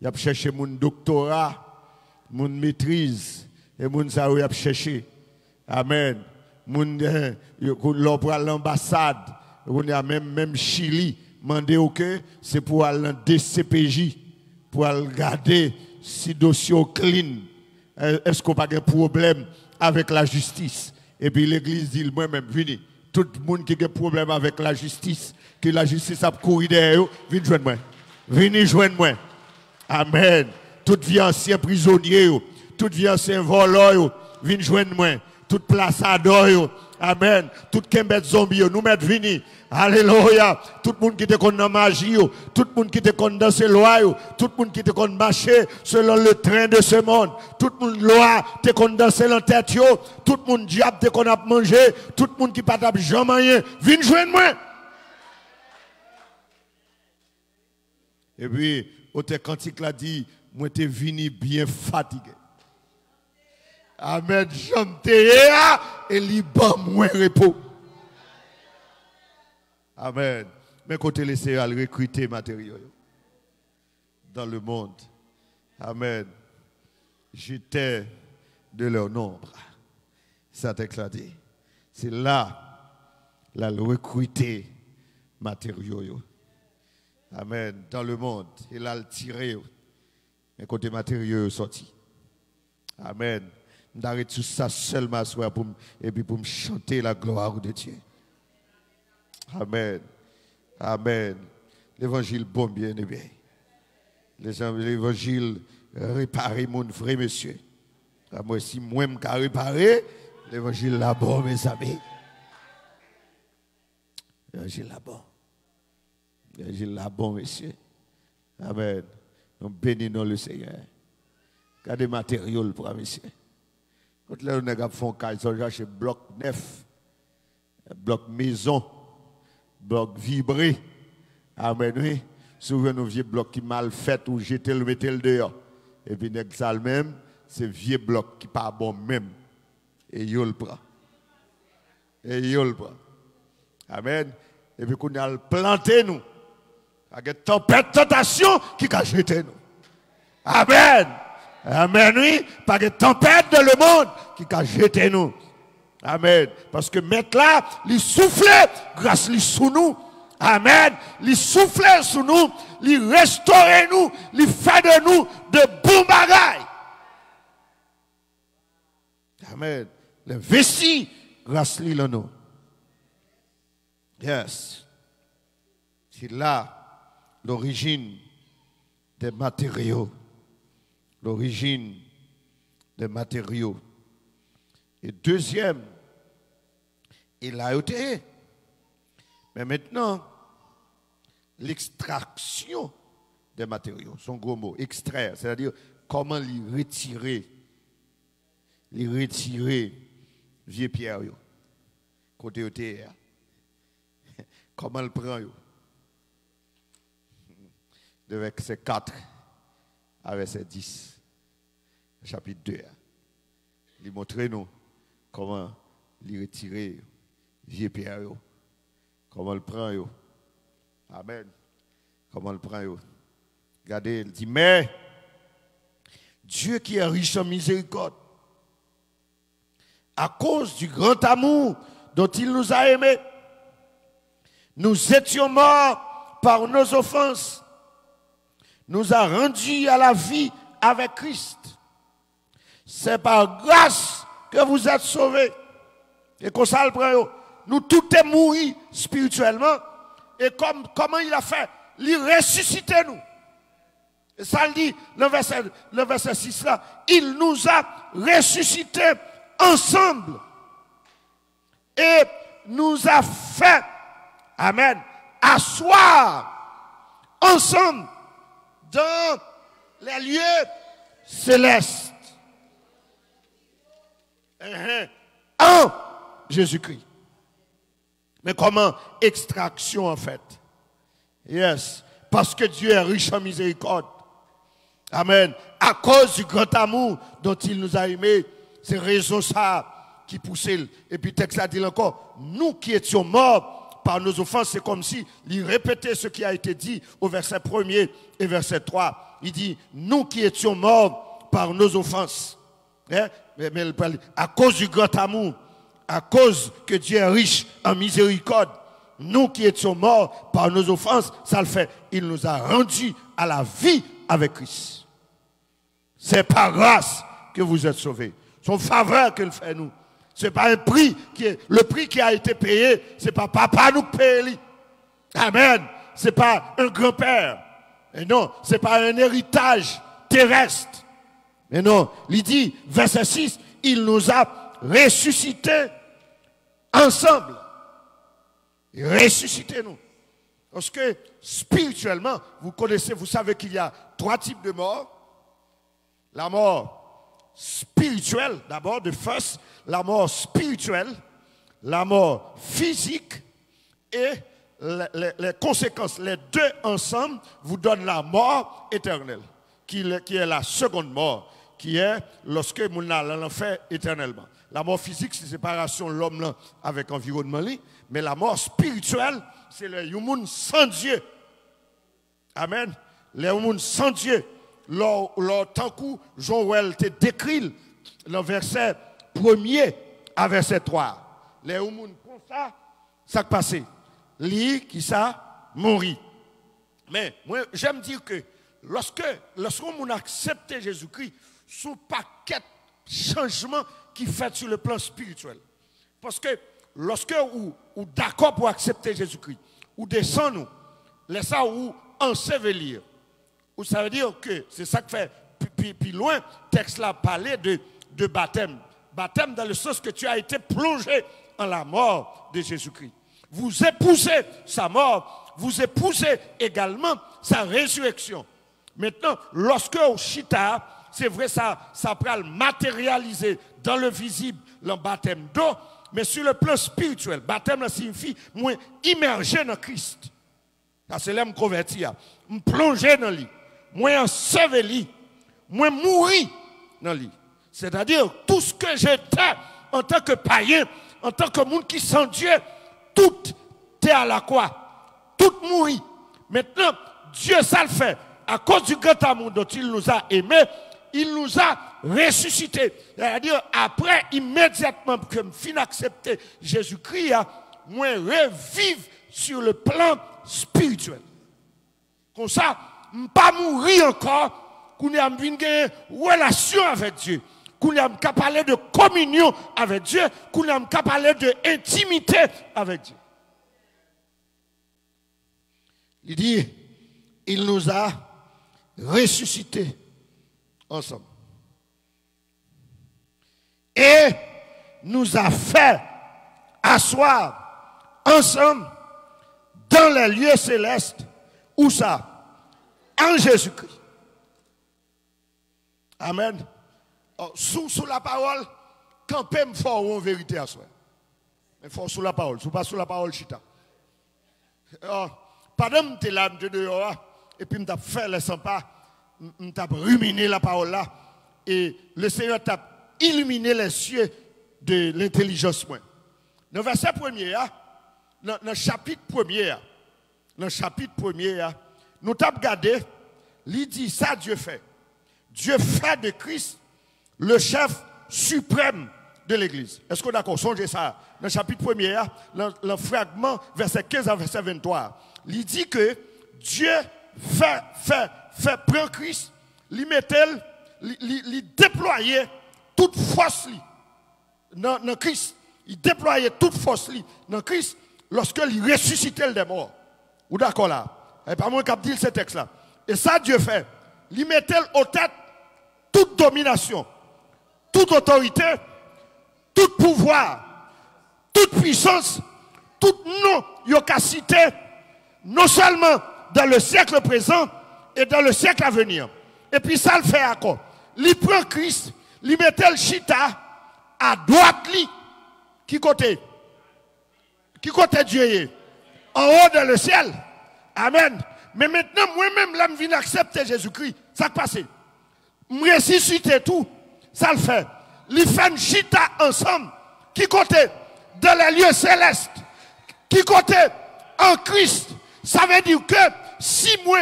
Il a cherché mon doctorat, mon maîtrise, et moun ça il a cherché. Amen. Moun l'on pour l'ambassade, on a même Chili, mandé que c'est pour aller dans DCPJ. Pour regarder si le dossier est clean. Est-ce qu'on n'a pas de problème avec la justice? Et puis l'église dit moi-même, venez. Tout le monde qui a un problème avec la justice, que la justice a couru derrière, venez joindre moi. Venez joindre moi. Amen. Tout vie ancien prisonnier, tout vie ancien voleur, venez joindre moi. Toute place à d'or, amen. Tout kembet zombie, nous mettre vini. Alléluia. Tout le monde qui te connaît dans magie, tout le monde qui te connaît dans ses lois, tout le monde qui te connaît marcher selon le train de ce monde. Tout le monde loi te connaît danser dans tête, tout le monde diable te connaît manger, tout le monde qui pas d'ab jamais rien. Viens joindre moi. Et puis, au cantique l'a dit, moi t'es vini bien fatigué. Amen, j'aime et liban moins repos. Amen. Mais côté laisser à recruter matériaux dans le monde. Amen. J'étais de leur nombre. Ça t'éclaté. C'est là, la recruter matériaux. Amen. Dans le monde. Et là, le tirer. Mais côté matériaux sorti. Amen. D'arrêter tout ça seulement et puis pour me chanter la gloire de Dieu. Amen. Amen. L'évangile bon bien et bien. L'évangile réparer mon vrai monsieur. Moi si moi me réparer, l'évangile là bon mes amis. L'évangile là bon. J'ai la bon, monsieur. Amen. Nous bénissons le Seigneur. Regardez matériaux pour monsieur. Quand les gens font caille, ils cherchent bloc neuf, bloc maison, bloc vibré. Amen, oui. Souvent, nos vieux blocs qui mal fait ou jeter le mettre le dehors. Et puis, ça même, c'est vieux bloc qui pas bon même. Et il le prend. Et il le prend. Amen. Et puis, qu'on a planté nous. Avec une tempête, tentation qui a jeté nous. Amen. Amen, oui. Par une tempête de le monde qui a jeté nous. Amen. Parce que maintenant, il souffle grâce à sous nous. Amen. Il souffle sous nous, il restaure nous, il fait de nous de bons bagailles. Amen. Le vessie grâce à nous. Yes. C'est là l'origine des matériaux. L'origine des matériaux. Et deuxième, il a été. Mais maintenant, l'extraction des matériaux, son gros mot, extraire, c'est-à-dire comment les retirer vieux pierre, côté au terre. Comment le prend, de verset 4 à verset 10, chapitre 2. Il montre nous comment les retirer vieux pierre. Comment le prend, yo? Amen. Comment le prend, yo? Regardez, il dit, mais Dieu qui est riche en miséricorde, à cause du grand amour dont il nous a aimés, nous étions morts par nos offenses, nous a rendus à la vie avec Christ. C'est par grâce que vous êtes sauvés. Et qu'on ça le prend, yo? Nous tout est morts spirituellement. Et comment il a fait? Il ressuscite nous. Et ça le dit, le verset 6 là. Il nous a ressuscités ensemble. Et nous a fait, amen, asseoir ensemble dans les lieux célestes. En Jésus-Christ. Mais comment? Extraction en fait. Yes. Parce que Dieu est riche en miséricorde. Amen. À cause du grand amour dont il nous a aimés, c'est raison ça qui poussait. Et puis texte a dit encore, nous qui étions morts par nos offenses, c'est comme si il répétait ce qui a été dit au verset 1er et verset 3. Il dit, nous qui étions morts par nos offenses. Hein? Mais à cause du grand amour, à cause que Dieu est riche en miséricorde, nous qui étions morts par nos offenses, ça le fait. Il nous a rendus à la vie avec Christ. C'est par grâce que vous êtes sauvés. Son faveur qu'il fait nous. C'est pas un prix le prix qui a été payé, c'est pas papa nous paye. Amen. C'est pas un grand-père. Et non, c'est pas un héritage terrestre. Mais non, il dit, verset 6, il nous a ressuscités ensemble. Ressuscitez-nous. Parce que spirituellement, vous connaissez, vous savez qu'il y a 3 types de morts. La mort spirituelle, d'abord, de first, la mort spirituelle, la mort physique et les conséquences, les deux ensemble, vous donnent la mort éternelle, qui est la seconde mort, qui est lorsque nous allons l'enfer éternellement. La mort physique, c'est la séparation de l'homme avec l'environnement, mais la mort spirituelle, c'est le humain sans Dieu. Amen. Le humain sans Dieu. Tant que Joël te décrit le verset 1er à verset 3. Les humains comme ça qui passe. Lui qui ça mourit. Mais moi j'aime dire que lorsqu'on accepte Jésus-Christ, son paquet de changements qui fait sur le plan spirituel. Parce que lorsque ou d'accord pour accepter Jésus-Christ, ou descend nous, laisse ça ou ensevelir. Ou ça veut dire que c'est ça que fait puis loin texte là parler de baptême. Baptême dans le sens que tu as été plongé en la mort de Jésus-Christ. Vous épousez sa mort, vous épousez également sa résurrection. Maintenant, lorsque au chita, c'est vrai, ça peut matérialiser dans le visible, le baptême d'eau, mais sur le plan spirituel, baptême signifie moi immergé dans Christ. Ça c'est là me convertir, me plonger dans lui, moi enseveli, moi mourir dans lui. C'est-à-dire tout ce que j'étais en tant que païen, en tant que monde qui sans Dieu, tout est à la croix, tout mourit. Maintenant, Dieu ça le fait à cause du grand amour dont il nous a aimés. Il nous a ressuscités. C'est-à-dire, après, immédiatement que je finis d'accepter Jésus-Christ, moi, revive sur le plan spirituel. Comme ça, je ne pas mourir encore, qu'on a une relation avec Dieu, qu'on a parler de communion avec Dieu, qu'on a parler de intimité avec Dieu. Il dit, il nous a ressuscités ensemble. Et nous a fait asseoir ensemble dans les lieux célestes. Où ça? En Jésus-Christ. Amen. Oh, sous la parole, campez fort en vérité à soi. Mais fort sous la parole, pas sous la parole chita. Oh, pendant que tu es là, et puis tu as fait les 100 pas. On t'a ruminé la parole là et le Seigneur t'a illuminé les cieux de l'intelligence. Dans le verset premier, dans le chapitre premier, nous t'avons regardé, il dit ça Dieu fait. Dieu fait de Christ le chef suprême de l'Église. Est-ce qu'on est d'accord? Songez ça. Dans le chapitre premier, le fragment verset 15 à verset 23, il dit que Dieu prend Christ, il déployait toute force dans Christ. Il déployait toute force dans Christ lorsque il ressuscitait des morts. Vous d'accord là? Et pas moi qui dit ce texte là. Et ça Dieu fait. Il mettait au tête toute domination, toute autorité, tout pouvoir, toute puissance, toute non-yocacité, non seulement dans le siècle présent, et dans le siècle à venir. Et puis ça le fait à quoi? Il prend Christ, il mettait le chita à droite li. Qui côté? Qui côté Dieu est? En haut dans le ciel. Amen. Mais maintenant, moi-même, là, je viens d'accepter Jésus-Christ. Ça passe. Je ressuscite tout. Ça le fait. Il fait un chita ensemble. Qui côté? Dans les lieux célestes. Qui côté? En Christ. Ça veut dire que si moi,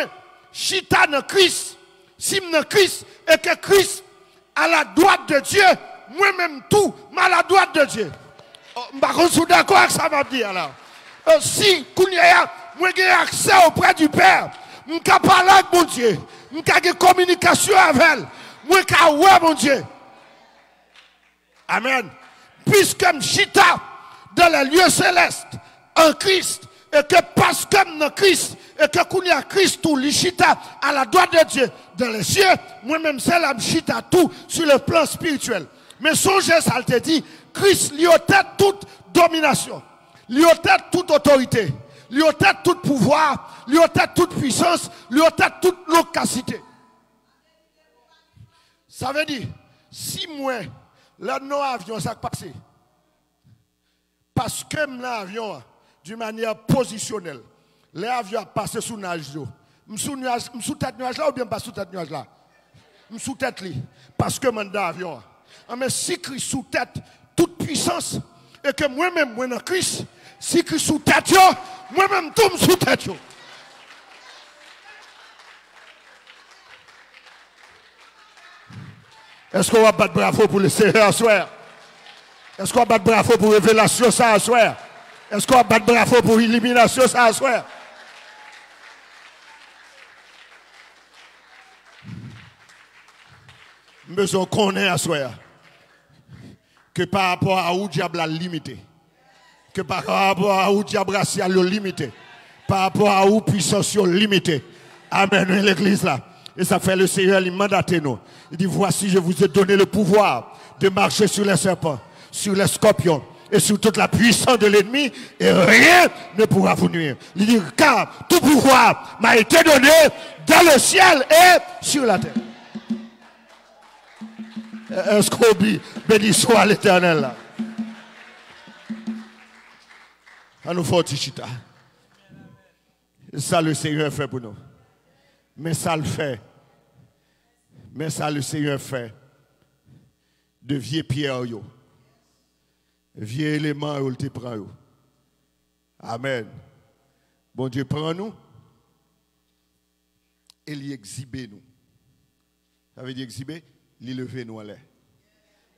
chita dans Christ, si dans Christ, et que Christ à la droite de Dieu, moi-même tout, mais à la droite de Dieu. Je suis d'accord avec ça, m'a dit là. Si, moi j'ai accès auprès du Père, je peux parler avec mon Dieu, je peux avoir communication avec elle, moi je peux voir mon Dieu. Amen. Puisque je chita dans les lieux célestes, en Christ, et que parce que dans Christ, et que qu'on y a Christ tout, l'chita à la droite de Dieu dans les cieux, moi-même c'est la chita tout sur le plan spirituel. Mais songez, ça te dit, Christ lui ôtait toute domination, lui ôtait toute autorité, lui ôtait tout pouvoir, lui ôtait toute puissance, lui ôtait toute locacité. Ça veut dire, si moi, là, nos avions, ça passe, parce que l'avion, d'une manière positionnelle, les avions passent sous nuage. Sous tête nuage là ou bien pas sous tête nuage là? Sous tête li. Parce que mon avion. Mais si Christ sous tête, toute puissance, et que moi-même, moi dans Christ, si Christ sous tête, moi-même tout sous tête. Est-ce qu'on va battre bravo pour le Seigneur à soir? Est-ce qu'on va battre bravo pour révélation ça à soir? Est-ce qu'on va battre bravo pour élimination ça à soir? Besoin qu'on ait à soir. Que par rapport à où diable a limité. Que par rapport à où diable a limité. Par rapport à où puissance a limité. Amen, l'église là. Et ça fait le Seigneur, il mandate nous. Il dit, voici, je vous ai donné le pouvoir de marcher sur les serpents, sur les scorpions et sur toute la puissance de l'ennemi, et rien ne pourra vous nuire. Il dit, car tout pouvoir m'a été donné dans le ciel et sur la terre. Est-ce qu'on dit, béni soit l'Éternel là? À nous fortichita. Ça le Seigneur fait pour nous. Mais ça le fait. Mais ça le Seigneur fait. De vieux pierres, vieux éléments, il te prend. Amen. Bon Dieu prend nous et il exhibe nous. Ça veut dire exhiber, il leve nous en l'air.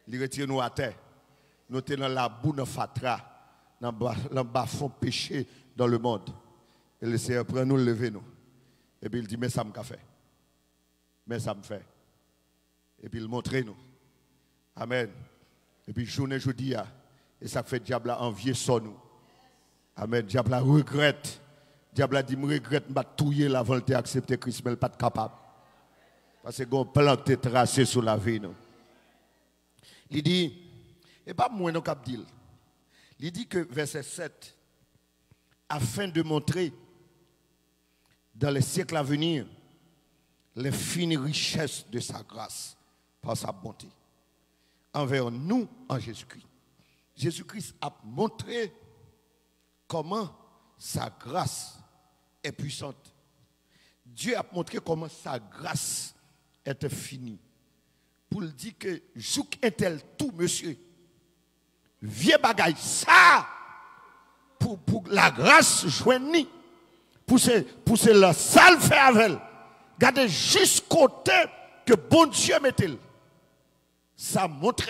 Il retire nous à terre. Nous sommes dans la boue, dans le fatra, dans le bas-fond péché dans le monde. Et le Seigneur prend nous, lever nous. Et puis il dit, mais ça me fait. Mais ça me fait. Et puis il montre nous. Amen. Et puis journée jeudi, et ça fait diable a envié sur nous. Amen. Diable a regrette. Diable a dit, je regrette, je vais touiller la volonté d'accepter Christ, mais il n'est pas capable. Parce que qu'on plante tracé sur la vie. Nous. Il dit, et pas moins non cap dit. Il dit que verset 7, afin de montrer dans les siècles à venir les fines richesses de sa grâce par sa bonté envers nous en Jésus-Christ. Jésus-Christ a montré comment sa grâce est puissante. Dieu a montré comment sa grâce est finie. Pour le dire que Jouk est-elle tout, monsieur. Vieux bagaille, ça, pour la grâce joigne, pour ce la salle fait avec elle. Regardez jusqu'au côté que bon Dieu met-il. Ça montre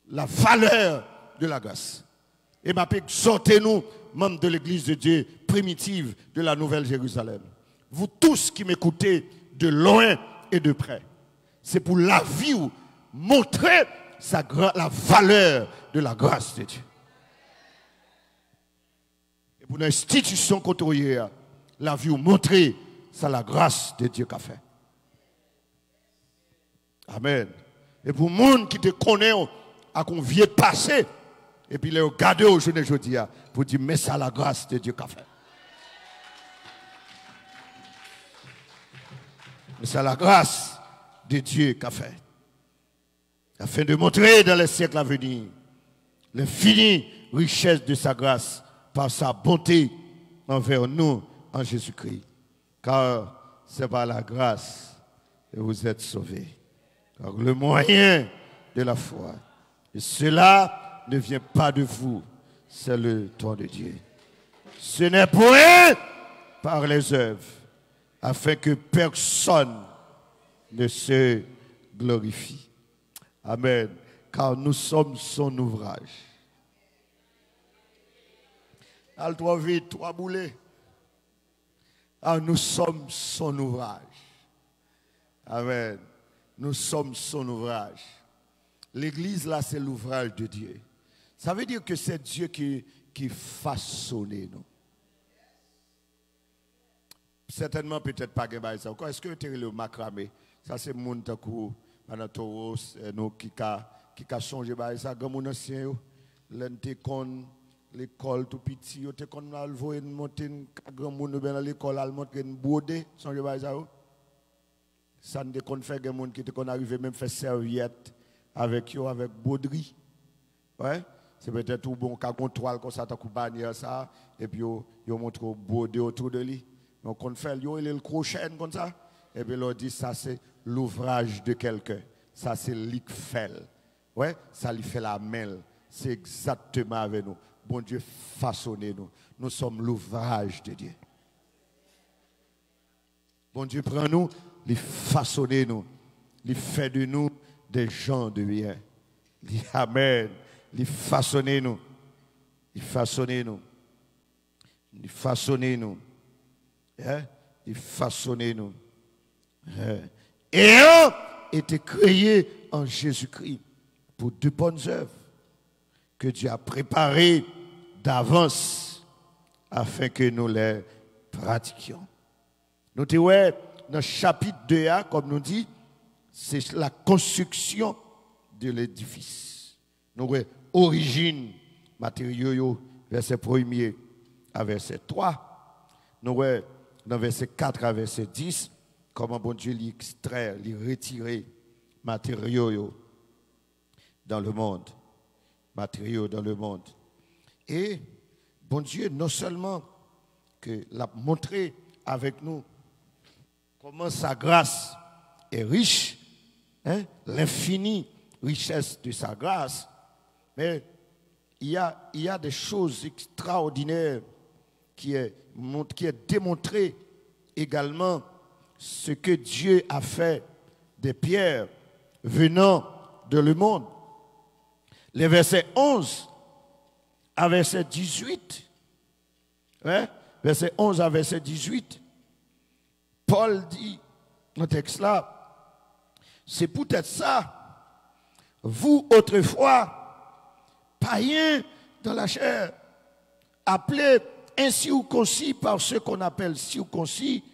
la valeur de la grâce. Et m'a sortez-nous, membres de l'église de Dieu primitive de la Nouvelle Jérusalem. Vous tous qui m'écoutez de loin et de près. C'est pour la vie ou montrer la valeur de la grâce de Dieu. Et pour l'institution côtoyée, la vie ou montrer ça la grâce de Dieu qu'a fait. Amen. Et pour le monde qui te connaît, à qu'on vient passer, et puis les regarder au jour d'aujourd'hui, pour dire, mais ça la grâce de Dieu qu'a fait. Mais c'est la grâce de Dieu qu'a fait. Afin de montrer dans les siècles à venir l'infinie richesse de sa grâce par sa bonté envers nous en Jésus-Christ. Car c'est par la grâce que vous êtes sauvés. Car le moyen de la foi. Et cela ne vient pas de vous, c'est le don de Dieu. Ce n'est point par les œuvres, afin que personne ne se glorifie. Amen. Car nous sommes son ouvrage. Al toi vite, toi boulet. Ah, nous sommes son ouvrage. Amen. Nous sommes son ouvrage. L'église là, c'est l'ouvrage de Dieu. Ça veut dire que c'est Dieu qui façonne nous. Certainement, peut-être pas que ça. Est-ce que tu es le macramé? Ça, c'est mon takou, Manatoros, nous qui a changé ça. Grand mon ancien, l'entécon, l'école tout petit, te kon al voye monter grand monde ben l'école al monter une bode, changé ça. Ça ne kon fait grand monde qui te kon arrivé même faire serviette avec yo avec bauderie. Ouais, c'est peut-être tout bon ka contrôle comme ça ta coup bannière ça et puis yo montre bode autour de lui. Donc on fait yo il le crochet comme ça et puis l'on dit ça c'est l'ouvrage de quelqu'un. Ça c'est lui qui fait. Ouais, ça lui fait la main. C'est exactement avec nous. Bon Dieu façonnez nous. Nous sommes l'ouvrage de Dieu. Bon Dieu prend nous, il façonne nous. Il fait de nous des gens de bien. Amen. Il façonne nous. Il façonne nous. Il façonne nous. Il façonne nous. Et on était créé en Jésus-Christ pour de bonnes œuvres que Dieu a préparées d'avance afin que nous les pratiquions. Nous disons, dans le chapitre 2, comme nous dit, c'est la construction de l'édifice. Nous avons origine matériaux, verset 1er à verset 3. Nous voyons dans verset 4 à verset 10, comment bon Dieu l'extrait, retirer matériaux dans le monde. Matériaux dans le monde. Et bon Dieu, non seulement que l'a montré avec nous comment sa grâce est riche, hein, l'infinie richesse de sa grâce, mais il y a des choses extraordinaires qui est démontré également ce que Dieu a fait des pierres venant de le monde. Les versets 11 à verset 18, hein, verset 11 à verset 18, Paul dit dans le texte là, c'est peut-être ça, vous autrefois, païens dans la chair, appelés incirconcis par ceux qu'on appelle circoncis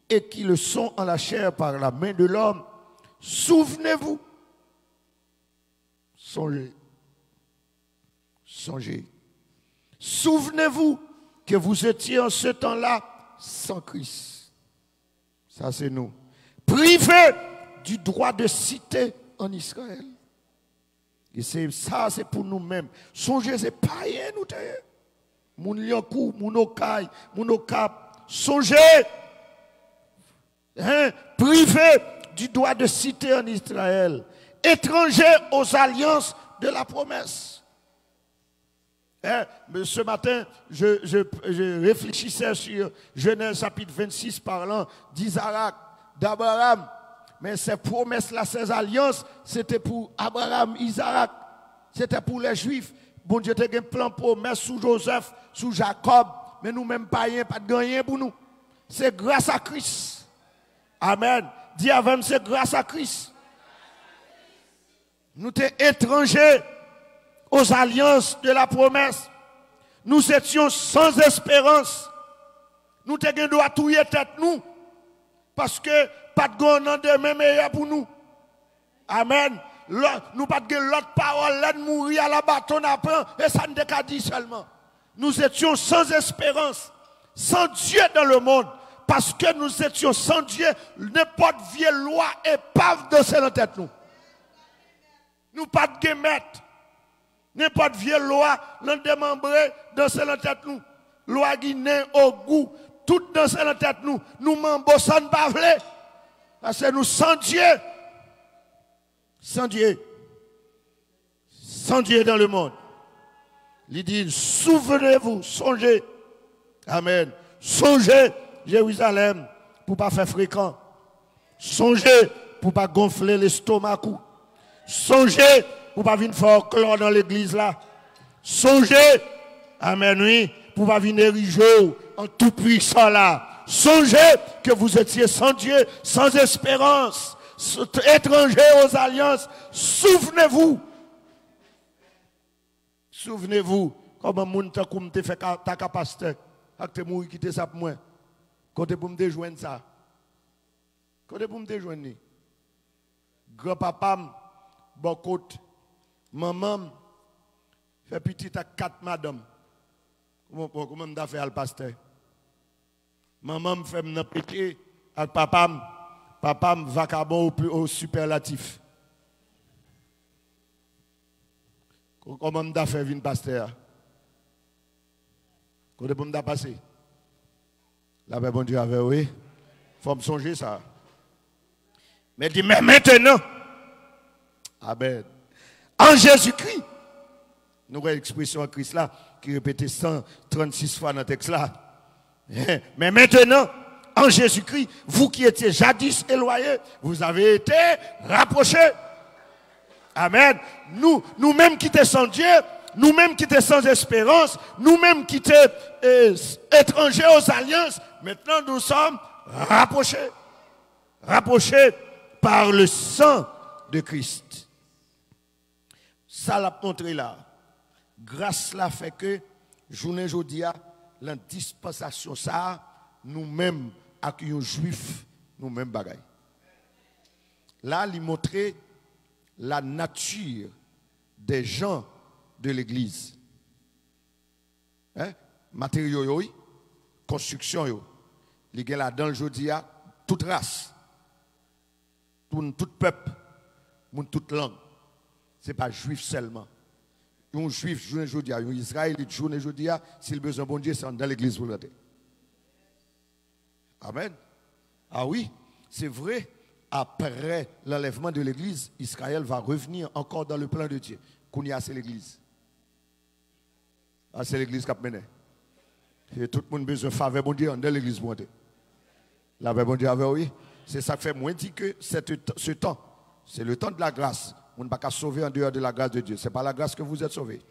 et qui le sont en la chair par la main de l'homme, souvenez-vous, songez, souvenez-vous que vous étiez en ce temps-là sans Christ. Ça c'est nous. Privés du droit de cité en Israël. Et ça c'est pour nous-mêmes. Songez, c'est païen nous t'ayez. Moun liankou, moun okaï, moun okap. Songez, hein, privés du droit de cité en Israël. Étrangers aux alliances de la promesse. Hein, mais ce matin, je réfléchissais sur Genèse chapitre 26 parlant d'Isaac, d'Abraham. Mais ces promesses-là, ces alliances, c'était pour Abraham, Isaac. C'était pour les Juifs. Bon Dieu, tu as un plan promesse sous Joseph, sous Jacob. Mais nous-mêmes, païens, pas de gagner pour nous. C'est grâce à Christ. Amen. Dis avec, c'est grâce à Christ. Nous étions étrangers aux alliances de la promesse. Nous étions sans espérance. Nous étions droit tout tête nous. Parce que pas de gon demain meilleur pour nous. Amen. Nous pas de l'autre parole, là de mourir à la bâton après, et ça ne décade dit seulement. Nous étions sans espérance, sans Dieu dans le monde. Parce que nous étions sans Dieu, n'importe vieille loi et pave de la tête nous. Nous pas de guémette. N'importe vieille loi, l'on démembré dans la tête nous. Loi guinée au goût, tout dans la tête nous. Nous m'embosson pas vle. Parce que nous sans Dieu. Sans Dieu. Sans Dieu dans le monde. Il dit, souvenez-vous, songez. Amen. Songez Jérusalem pour pas faire fréquent. Songez pour pas gonfler l'estomac. Songez pour pas venir faire chlore dans l'église là. Songez, amen, oui, pour pas venir ériger en tout puissant là. Songez que vous étiez sans Dieu, sans espérance, étrangers aux alliances. Souvenez-vous. Souvenez-vous comment moun ta koum te fait ta capacité. Ak te mouri quitter ça pour moi. Côté pour me déjoindre ça. Côté pour me déjoindre. Grand-papa bon côté maman fait petit à 4 madame. Comment m'da fait al pasteur? Maman me fait m'nan pété avec papa vacabon au superlatif. Comment m'da fait vin pasteur? Côté pour m'da passer. La paix bon Dieu avec oui. Faut me songer ça. Mais dis mais maintenant. Amen. En Jésus-Christ. Nous avons l'expression en Christ là qui répétait 136 fois dans le texte là. Mais maintenant, en Jésus-Christ, vous qui étiez jadis éloignés, vous avez été rapprochés. Amen. Nous-mêmes qui étions sans Dieu, nous-mêmes qui étions sans espérance, nous-mêmes qui étions étrangers aux alliances, maintenant nous sommes rapprochés. Rapprochés par le sang de Christ. Ça l'a montré là. Grâce là fait que, journée aujourd'hui, la dispensation ça, nous-mêmes, avec les juifs, nous-mêmes bagaille. Là, il montrait la nature des gens de l'église. Hein? Matériaux, yo, construction, yo. Les gens là dans le jodi a toute race, tout peuple, toute langue. Ce n'est pas juif seulement. Un juif, journée jodi a, un israélite, journée jodi a, s'il besoin bon Dieu, c'est dans l'église pour l'entrer. Amen. Ah oui, c'est vrai. Après l'enlèvement de l'église, Israël va revenir encore dans le plan de Dieu. Qu'on y a, c'est l'église. Ah, c'est l'église qui a mené. Et tout le monde a besoin de faveur bon Dieu dans l'église pour entrer. La paix bon Dieu avait, oui. C'est ça qui fait moins dit que ce temps, c'est le temps de la grâce. On ne peut pas sauver en dehors de la grâce de Dieu. Ce n'est pas la grâce que vous êtes sauvés.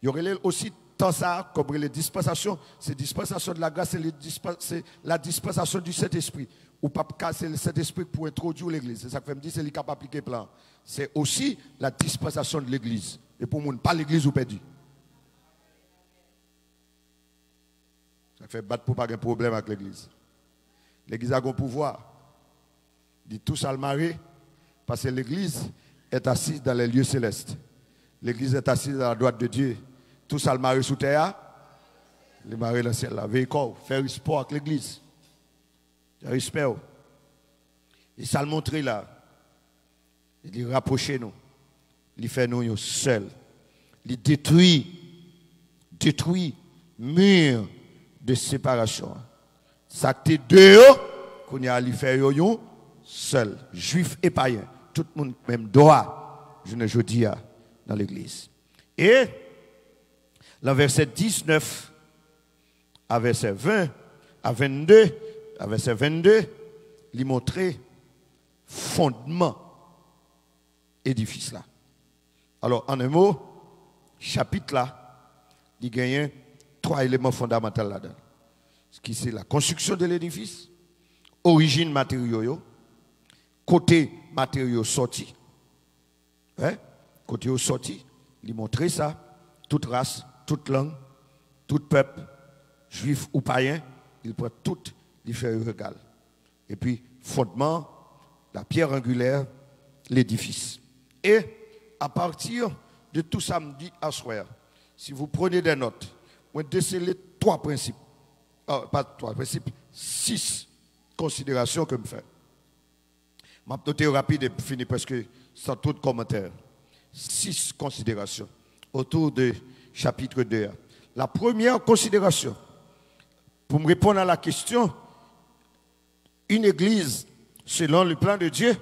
Il y aurait aussi tant ça, comme les dispensations, c'est dispensation de la grâce, c'est la dispensation du Saint-Esprit. Ou pas casser le Saint-Esprit pour introduire l'église. C'est ça que fait me dire, c'est lui qui a appliqué plan. C'est aussi la dispensation de l'église. Et pour moi, pas l'église ou perdu. Ça fait battre pour pas de problème avec l'église. L'église a un pouvoir. Dit tout ça le mari, parce que l'église est assise dans les lieux célestes. L'église est assise à la droite de Dieu. Tout ça le mari sous terre, le mari dans le ciel. Veille corps, faire sport avec l'église. Respect. Et ça le montre là. Il dit rapprochez-nous. Il fait nous seuls. Il détruit mur de séparation. Ça t'est dehors qu'on y a lui faire yo seul, juif et païen. Tout le monde même droit, je ne dis dans l'église. Et le verset 19 à verset 20 à 22, à verset 22, il montrait fondement édifice là. Alors en un mot, chapitre là, il gagne 3 éléments fondamentaux là-dedans. Ce qui c'est la construction de l'édifice, origine matériaux, côté matériaux sortis, hein? Côté sorti, il montrait ça, toute race, toute langue, tout peuple, juif ou païen, il prend toutes les faire régal. Et puis, fondement, la pierre angulaire, l'édifice. Et à partir de tout samedi à soir, si vous prenez des notes, vous décelez 3 principes. Pas 3 principes, 6 considérations que je fais. Je vais noter rapide et finir presque sans trop de commentaires. 6 considérations autour du chapitre 2. La première considération, pour me répondre à la question, une église, selon le plan de Dieu,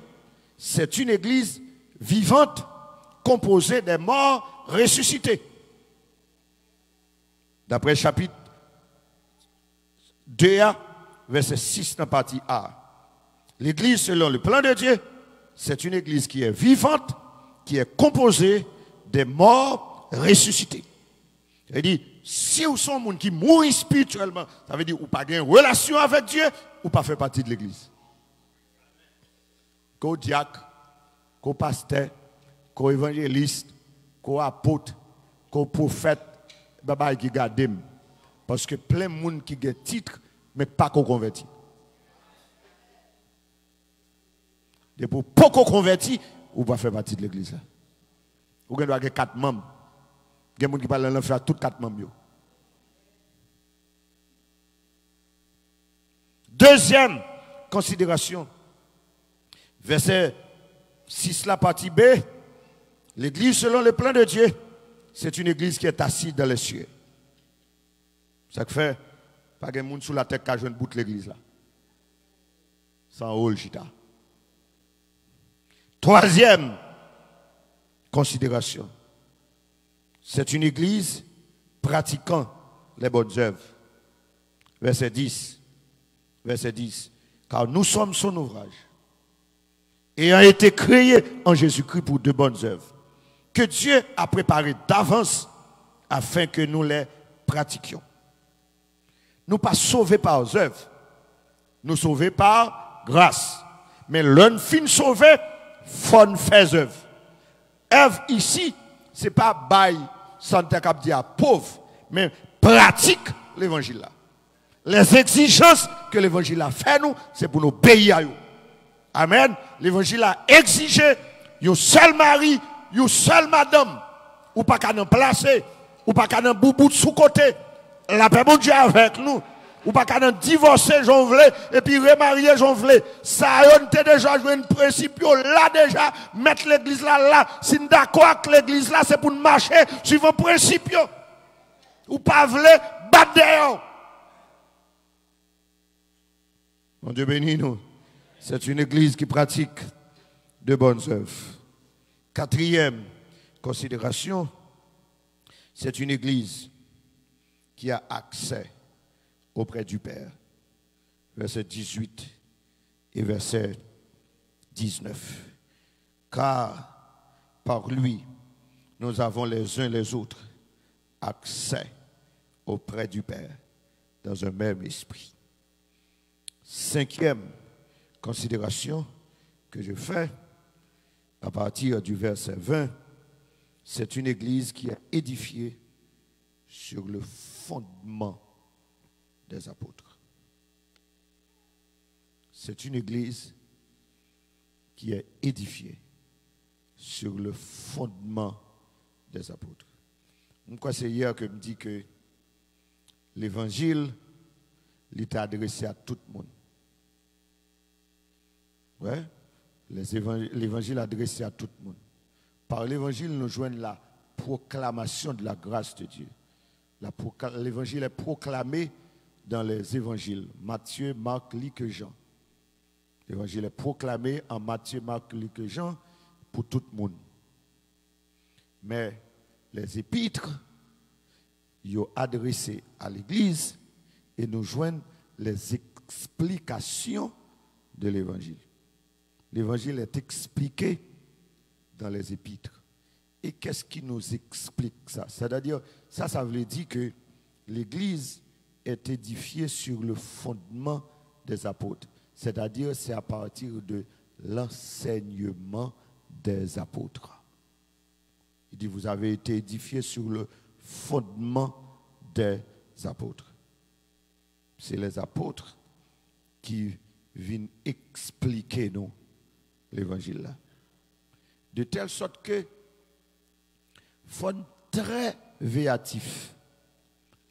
c'est une église vivante, composée des morts ressuscités. D'après le chapitre 2a, verset 6 dans la partie A. L'église, selon le plan de Dieu, c'est une église qui est vivante, qui est composée des morts ressuscités. Il dit, si vous êtes un monde qui mourit spirituellement, ça veut dire que vous n'avez pas une relation avec Dieu, ou pas faire partie de l'église. Qu'au diacre, qu'au pasteur, qu'au évangéliste, qu'au apôtre, qu'au prophète, baba qui garde. Parce que plein de monde qui a titre, mais pas qu'on converti. Et pour pas qu'on converti, ou pas faire partie de l'église. Vous avez 4 membres. Il y a des gens qui parlent en langue, tous 4 membres. Deuxième considération. Verset 6, la partie B. L'église, selon le plan de Dieu, c'est une église qui est assise dans les cieux. Ça fait, pas de monde sous la tête qui a joué une bout de l'église là. Sans haut le chita. Troisième considération. C'est une église pratiquant les bonnes œuvres. Verset 10. Verset 10. Car nous sommes son ouvrage, ayant été créés en Jésus-Christ pour de bonnes œuvres, que Dieu a préparées d'avance afin que nous les pratiquions. Nous ne sommes pas sauvés par œuvres, nous sommes sauvés par grâce. Mais l'un fin sauvé, faut faire œuvre. Œuvre ici, ce n'est pas bail, santé cap dire pauvre, mais pratique l'évangile là. Les exigences que l'évangile a fait nous, c'est pour nous payer à eux. Amen. L'évangile a exigé un seul mari, une seule madame, ou pas qu'à nous placer, ou pas qu'à nous boubou de sous-côté. La paix bon Dieu avec nous. Ou pas qu'à nous divorcer, j'en voulais, et puis remarier, j'en voulais. Ça, on était déjà joué un principe, là déjà, mettre l'église là. Si nous d'accord avec l'église là, c'est pour nous marcher suivant le principe. Ou pas voulez, battre dehors. Mon Dieu bénis nous. C'est une église qui pratique de bonnes œuvres. Quatrième considération, c'est une église qui a accès auprès du Père. Verset 18 et verset 19. Car par lui, nous avons les uns les autres accès auprès du Père dans un même esprit. Cinquième considération que je fais à partir du verset 20, c'est une église qui est édifiée sur le fondement des apôtres. C'est une église qui est édifiée sur le fondement des apôtres. Pourquoi c'est hier que je me dis que l'évangile est adressé à tout le monde. Ouais? L'évangile adressé à tout le monde. Par l'évangile, nous joignons la proclamation de la grâce de Dieu. L'évangile est proclamé dans les évangiles, Matthieu, Marc, Luc et Jean. L'évangile est proclamé en Matthieu, Marc, Luc et Jean pour tout le monde. Mais les épîtres, ils sont adressés à l'Église et nous joignent les explications de l'évangile. L'évangile est expliqué dans les épîtres. Et qu'est-ce qui nous explique ça? C'est-à-dire, ça veut dire que l'Église est édifiée sur le fondement des apôtres. C'est-à-dire, c'est à partir de l'enseignement des apôtres. Il dit, vous avez été édifiés sur le fondement des apôtres. C'est les apôtres qui viennent expliquer nous l'évangile là. De telle sorte que faut très véatif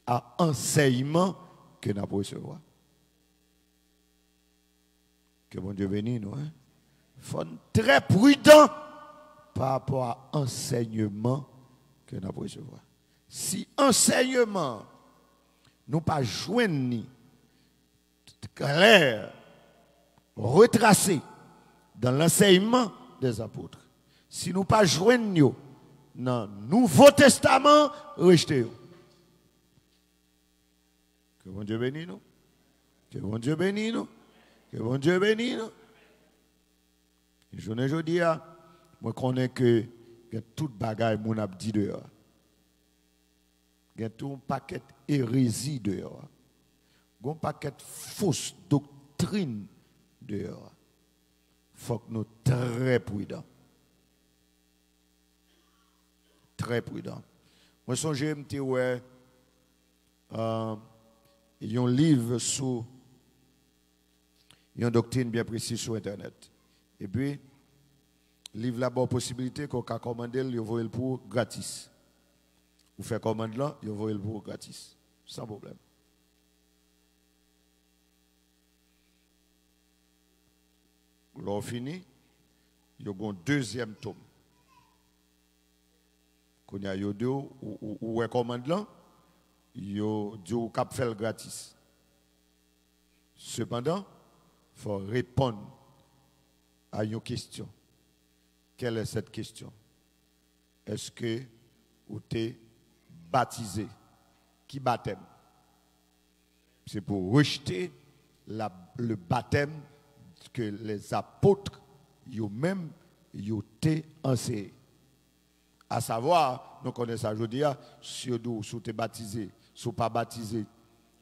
à enseignement que nous avons recevoir. Que mon Dieu bénisse nous. Faut très prudent par rapport à enseignement que nous avons recevoir. Si enseignement nous pas joindre clair, retracé dans l'enseignement des apôtres, si nous pas joindre dans le Nouveau Testament, rejetez. Que mon Dieu bénisse nous. Que mon Dieu bénisse nous. Que mon Dieu bénisse nous. Je ne dis pas, moi connais que toute bagaille mon a dit dehors. Il y a tout un paquet d'hérésie dehors. Il y a un paquet de fausses doctrines dehors. Il faut que nous soyons très prudents. Très prudents. Moi, je songe, il y a un livre sur une doctrine bien précise sur Internet. Et puis, le livre là, il y a possibilité qu'on peut commander, il va le pour gratis. Vous faites commande là, il va le pour gratis. Sans problème. Lorsqu'on finit, il y a un deuxième tome. Quand il y a deux ou commande là, il y a deux cap faire gratis. Cependant, il faut répondre à une question. Quelle est cette question? Est-ce que vous êtes baptisé? Qui baptême? C'est pour rejeter le baptême que les apôtres eux-mêmes ont enseigné. À savoir, nous connaissons ça aujourd'hui, si vous êtes baptisé, si vous n'êtes pas baptisé,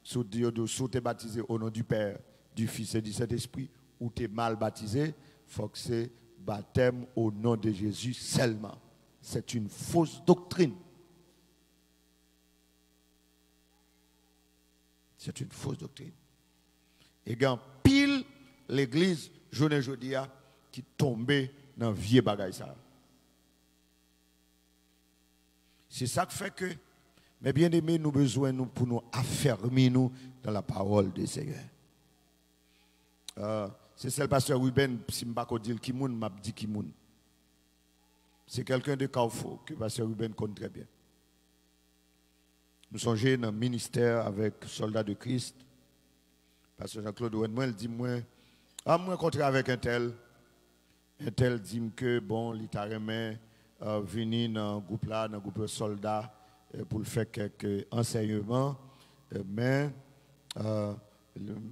si vous êtes baptisé au nom du Père, du Fils et du Saint-Esprit, ou tu es mal baptisé, il faut que c'est baptême au nom de Jésus seulement. C'est une fausse doctrine. C'est une fausse doctrine. Et il y a pile l'église, journée aujourd'hui, qui tombait dans le vieux bagage. C'est ça qui fait que, mes bien-aimés, nous avons besoin pour nous affermir nous dans la parole du Seigneur. C'est le pasteur Ruben, si je ne sais pas dire qui m'a dit qui moun. C'est quelqu'un de Carrefour que le pasteur Ruben connaît très bien. Nous songez dans le ministère avec soldats de Christ. Pasteur Jean-Claude Ouenmouel dit moi rencontré avec un tel dit que bon, il t'a remis venir dans le groupe là, dans le groupe de soldats pour faire quelques enseignements. Mais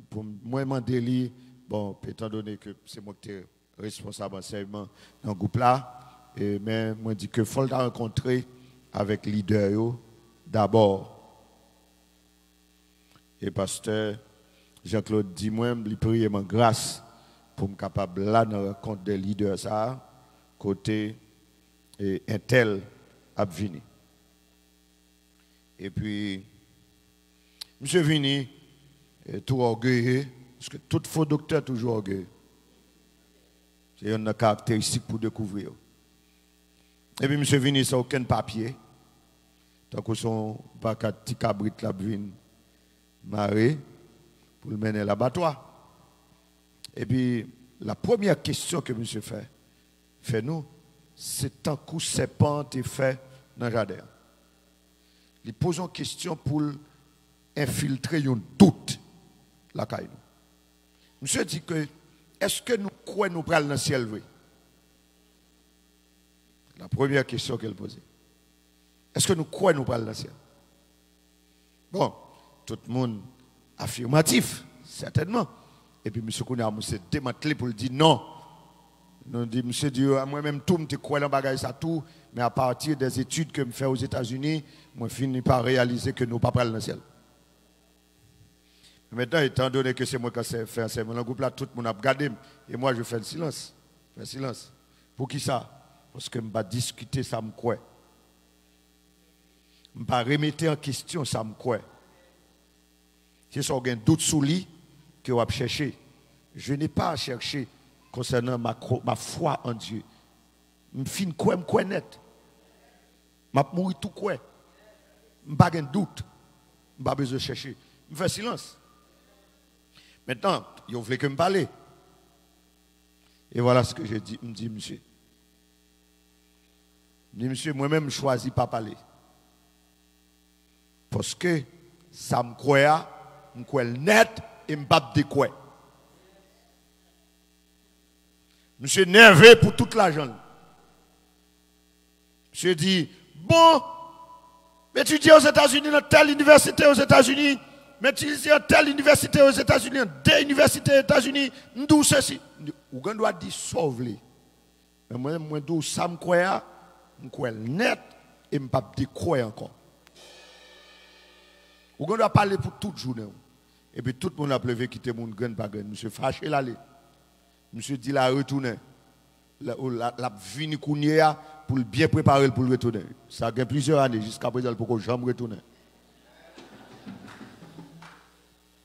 pour moi, demander bon, étant donné que c'est moi qui suis responsable d'enseignement dans le groupe là, mais moi dis que faut le rencontrer avec le leader d'abord. Et pasteur Jean-Claude dit moi, il prie ma grâce pour me capable là dans la rencontre des leaders ça côté et un tel a venu. Et puis monsieur vini tout orgueilleux parce que tout faux docteur toujours orgueilleux. C'est une caractéristique pour découvrir. Et puis monsieur vini sans aucun papier. Tant que son paquet petit cabrit la vinn maré pour le mener à l'abattoir. Et puis, la première question que monsieur fait nous, c'est tant que serpent est fait dans le jardin. Il pose une question pour infiltrer un doute la caille. Monsieur dit que, est-ce que nous croyons nous prenons dans le ciel vrai? La première question qu'elle posait. Est-ce que nous croyons nous prenons dans le ciel? Bon, tout le monde affirmatif, certainement. Et puis, M. Kounia s'est démantelé pour le dire non. Nous dit, monsieur dit, moi-même, tout, je crois dans bagage ça tout, mais à partir des études que je fais aux États-Unis, je finis par réaliser que nous ne pouvons pas aller dans le ciel. Maintenant, étant donné que c'est moi qui ai fait un le groupe là, tout le monde a regardé, et moi, je fais le silence. Je fais le silence. Pour qui ça? Parce que je ne vais pas discuter, ça me croit. Je ne vais pas remettre en question, ça me croit. Si vous avez un doute sur lui, que vous avez cherché, je n'ai pas à chercher concernant ma foi en Dieu. Je suis quoi net. Je suis mourir tout quoi. Je n'ai pas de doute. Je n'ai pas besoin de chercher. Je fais silence. Maintenant, vous voulez que je me parle. Et voilà ce que je dis. Je me dis, monsieur. Je dis, monsieur, moi-même, je ne choisis pas parler. Parce que ça me croit. Je crois net et je ne pas de quoi. Monsieur nerveux pour toute l'argent. Monsieur dit, bon, mais tu dis aux États-Unis, dans telle université aux États-Unis, mais tu dis dans telle université aux États-Unis, dans des universités aux États-Unis, d'où ceci. Ou qu'on doit dire sauve-les. Mais moi, d'où ça me croit net et je ne pas de quoi encore. Ou qu'on doit parler pour toute journée. Et puis tout le monde a plevé quitter mon grain par grain. Monsieur fâché l'aller. Monsieur dit la retourner. La vini kounia pour bien préparer pour le retourner. Ça a plusieurs années jusqu'à présent pour que jamais retourner.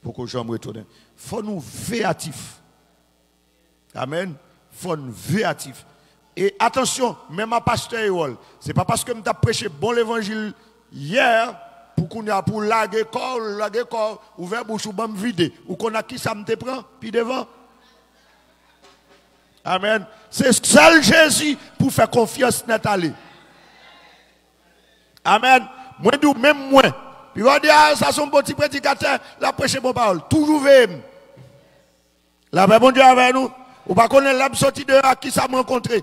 Pour que jamais retourner. Faut nous véatifs. Amen. Faut nous véatifs. Et attention, même à pasteur Erol, c'est pas parce que je prêché bon l'évangile hier pour qu'on a pour laguer corps, ouvert bouche ou bam vide, ou qu'on a qui ça me te prend, puis devant. Amen. C'est seul Jésus pour faire confiance net aller. Amen. Moi d'où même moi. Puis on dit ça son petit prédicateur, la prêcher bonne parole, toujours veille. La paix bon Dieu avec nous. Ou pas connaître l'âme sorti de qui ça me rencontré.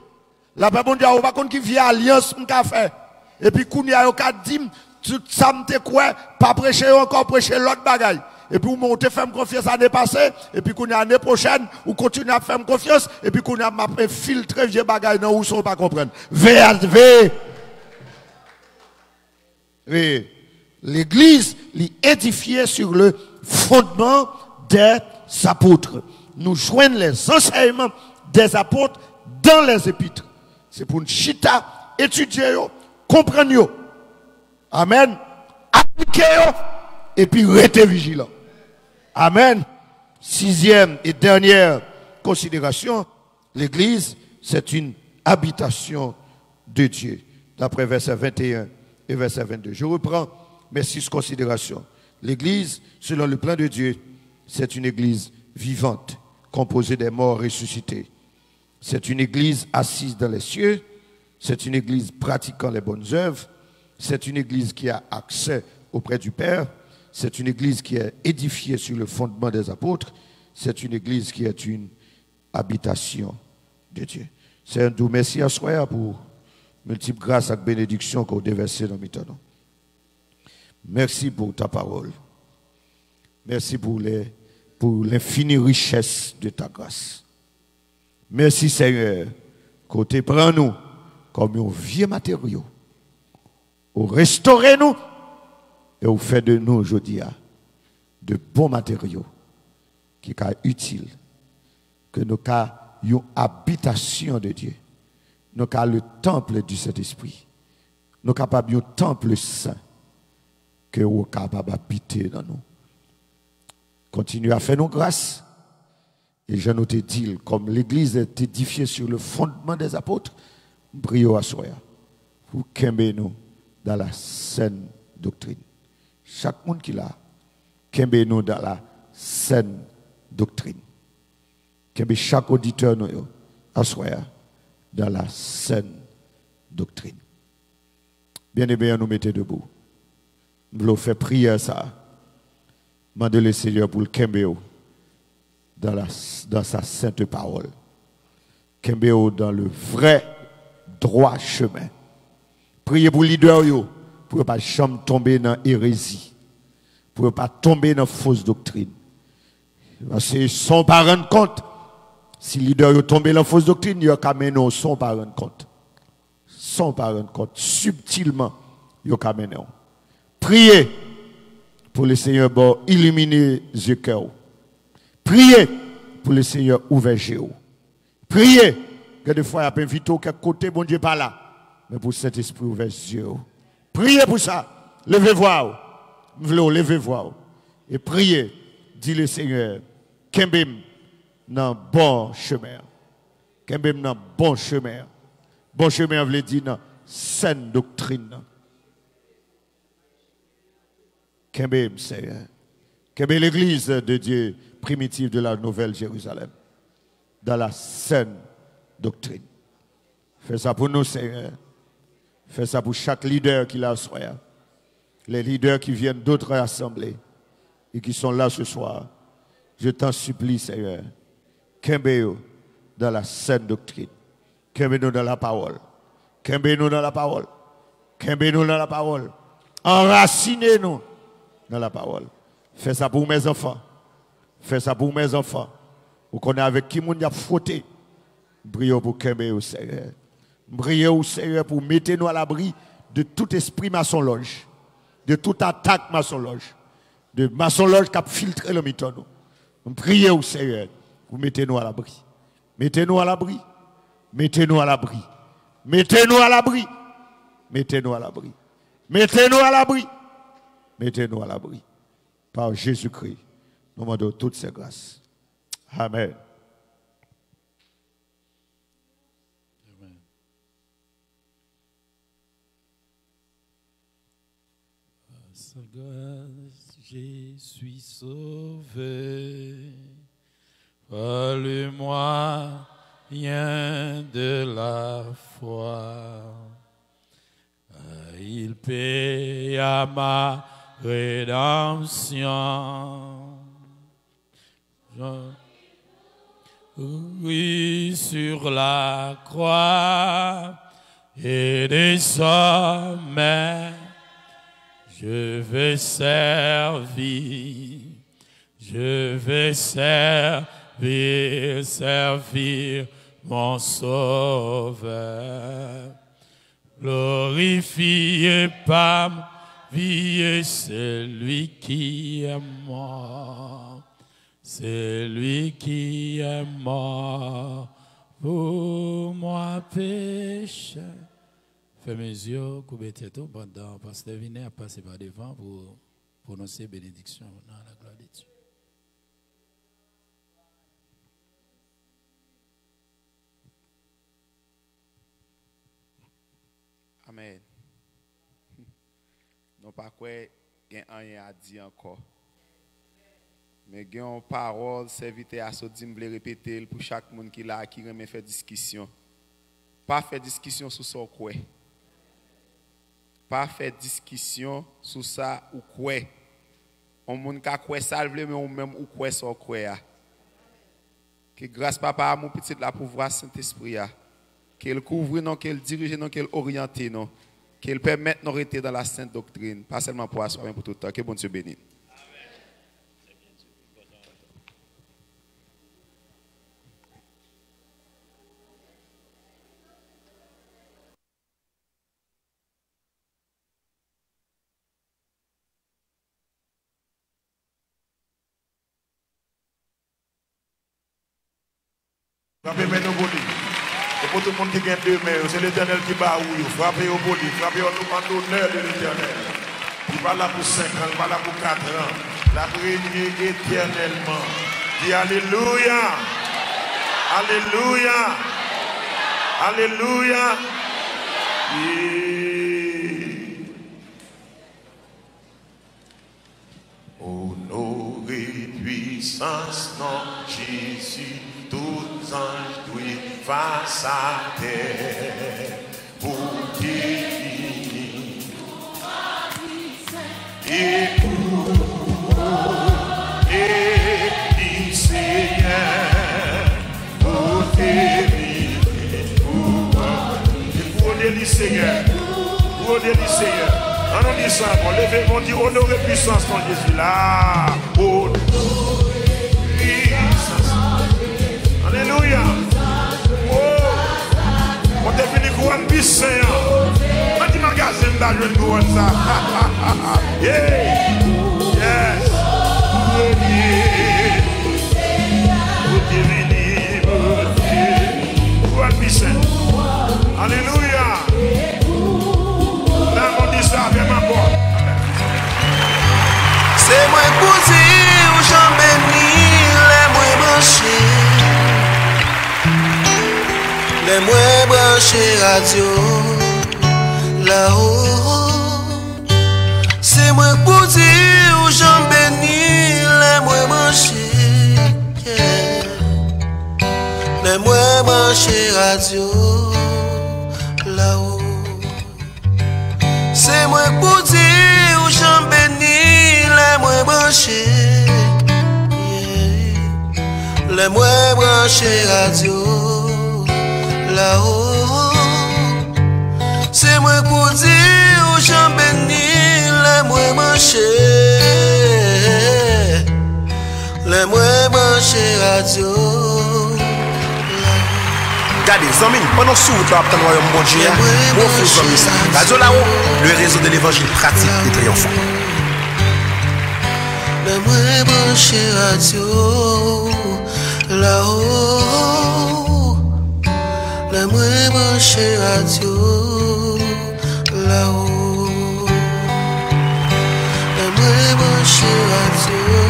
La paix bon Dieu ou pas connaître qui vient alliance m'ka fait. Et puis qu'on y a au cas dit tout ça me te quoi pas prêcher encore prêcher l'autre bagaille. Et puis, vous montez, faire confiance l'année passée, et puis, qu'on a l'année prochaine, vous continuez à faire confiance, et puis, qu'on a filtré vieux bagaille dans où sont pas comprendre. L'église est édifiée sur le fondement des apôtres. Nous joignons les enseignements des apôtres dans les épîtres. C'est pour une chita, étudier, comprendre. Amen. Appliquer, et puis rester vigilant. Amen. Sixième et dernière considération, l'église, c'est une habitation de Dieu. D'après verset 21 et verset 22. Je reprends mes 6 considérations. L'Église, selon le plan de Dieu, c'est une Église vivante, composée des morts ressuscités. C'est une Église assise dans les cieux. C'est une Église pratiquant les bonnes œuvres. C'est une Église qui a accès auprès du Père. C'est une Église qui est édifiée sur le fondement des apôtres. C'est une Église qui est une habitation de Dieu. C'est un doux merci à soi pour multiples grâces et bénédictions qu'on déverse dans mes temps. Merci pour ta parole. Merci pour l'infinie richesse de ta grâce. Merci Seigneur, que tu prends nous comme un vieux matériau. Ou restaurer nous et vous fait de nous aujourd'hui de bons matériaux qui sont utiles. Que nous avons une habitation de Dieu. Nous avons le temple du Saint-Esprit. Nous avons un temple saint que vous êtes capable d'habiter dans nous. Continuez à faire nos grâces. Et je nous te dis, comme l'Église est édifiée sur le fondement des apôtres, prions à soi pour qu'aimer nous dans la saine doctrine. Chaque monde qui l'a, qu'aimer nous dans la saine doctrine. Qu'aimer chaque auditeur nous à soi dans la saine doctrine. Bien aimé, nous mettez debout. Nous voulons faire prier ça. Demandez le Seigneur pour le qu'aimer dans sa sainte parole. Qu'aimer dans le vrai droit chemin. Priez pour les leaders, pour ne pas jamais tomber dans l'hérésie, pour ne pas tomber dans la fausse doctrine. Parce que sans pas rendre compte, si les leaders tombent dans la fausse doctrine, ils ont sans pas rendre compte. Sans pas rendre compte, subtilement, ils ont mené. Priez pour le Seigneur illuminer les cœurs. Priez pour le Seigneur ouvrir les yeux. Priez que des fois, il y a un invité quelque côté, bon Dieu, pas là. Mais pour cet esprit ouvert les yeux. Priez pour ça. Levez-vous. Levez-vous. Et priez. Dis le Seigneur. Kembem dans bon chemin. Kembem dans bon chemin. Bon chemin veut dire dans saine doctrine. Kembem, Seigneur. Kembem l'église de Dieu primitive de la Nouvelle Jérusalem. Dans la saine doctrine. Fais ça pour nous, Seigneur. Fais ça pour chaque leader qui l'a soir. Les leaders qui viennent d'autres assemblées et qui sont là ce soir. Je t'en supplie, Seigneur. Kembe dans la saine doctrine. Kembe nous dans la parole. Kembe nous dans la parole. Kembe nous dans la parole. Enracinez-nous dans la parole. Fais ça pour mes enfants. Fais ça pour mes enfants. Vous connaissez avec qui moun y a frotté. Prions pour Kembe au Seigneur. Prions au Seigneur pour mettre nous à l'abri de tout esprit maçon-loge. De toute attaque maçon-loge. De maçon-loge qui a filtré le miton. Prions au Seigneur pour mettre nous à l'abri. Mettez-nous à l'abri. Mettez-nous à l'abri. Mettez-nous à l'abri. Mettez-nous à l'abri. Mettez-nous à l'abri. Mettez-nous à l'abri. Par Jésus-Christ, nous demandons toutes ces grâces. Amen. Amen. Par sa grâce, je suis sauvé. Par le moyen de la foi. Il paye à ma rédemption. Oui, sur la croix et désormais, je vais servir, servir mon Sauveur. Glorifiez par ma vie celui qui est mort. C'est lui qui est mort pour moi péché. Fais mes yeux, coupez tête pendant Pasteur Vinet à passer par devant pour prononcer bénédiction dans la gloire de Dieu. Amen. Non pas quoi, il y a rien à dire encore. Mais il y a une parole, serviteur à ce dire, répéter pour chaque monde qui là, qui remet faire discussion. Pas faire discussion sur ça ou quoi. Pas faire discussion sur ça ou quoi. On monde qui quoi ça, mais on même ou quoi ça ou quoi. Que grâce papa à mon petit là pour voir Saint-Esprit. Qu'elle couvre, non, qu'elle dirige, non, qu'elle oriente, non. Qu'elle permette de rester dans la sainte doctrine. Pas seulement pour asseoir, mais pour tout le temps. Que bon Dieu bénisse. Frappez maintenant au boli. Et pour tout le monde qui gagne deux mains, c'est l'Éternel qui bat oui. Frappez au boli, frappez en l'honneur de l'Éternel. Il va là pour 5 ans, il va là pour 4 ans. La régner éternellement. Dis Alléluia. Alléluia. Alléluia. Honoré puissance, non, Jésus. Tous anges doivent face à terre pour guérir et pour aider Seigneur pour guérir pour aider Seigneur pour aider Seigneur. On dit ça, on lève, on dit honoré puissance en Jésus là. Alléluia. Oh. On est venu pour un bissin. On dit magasin d'argent pour ça. Yeah. Yes. Pour un bissin. Alléluia. Là, on dit ça avec ma voix. C'est moi posé où j'en bénis les moins branchés. Les moins branchés radio là-haut. C'est moi posé où j'en bénis les moins branchés. Yeah. Les moins branchés radio là-haut. C'est moi posé où j'en bénis les moins branchés. Yeah. Les moins branchés radio là-haut. C'est moi pour dire où j'en bénis les moins branchés. Les moins branchés radio. Regardez, Zamine, pendant ce temps, tu as obtenu un bon Dieu. Mon frère Zamine, Radio là-haut, le réseau de l'évangile pratique et triomphant. Les moins branchés radio là-haut. Les moins branchés radio là-haut. Les moins branchés radio.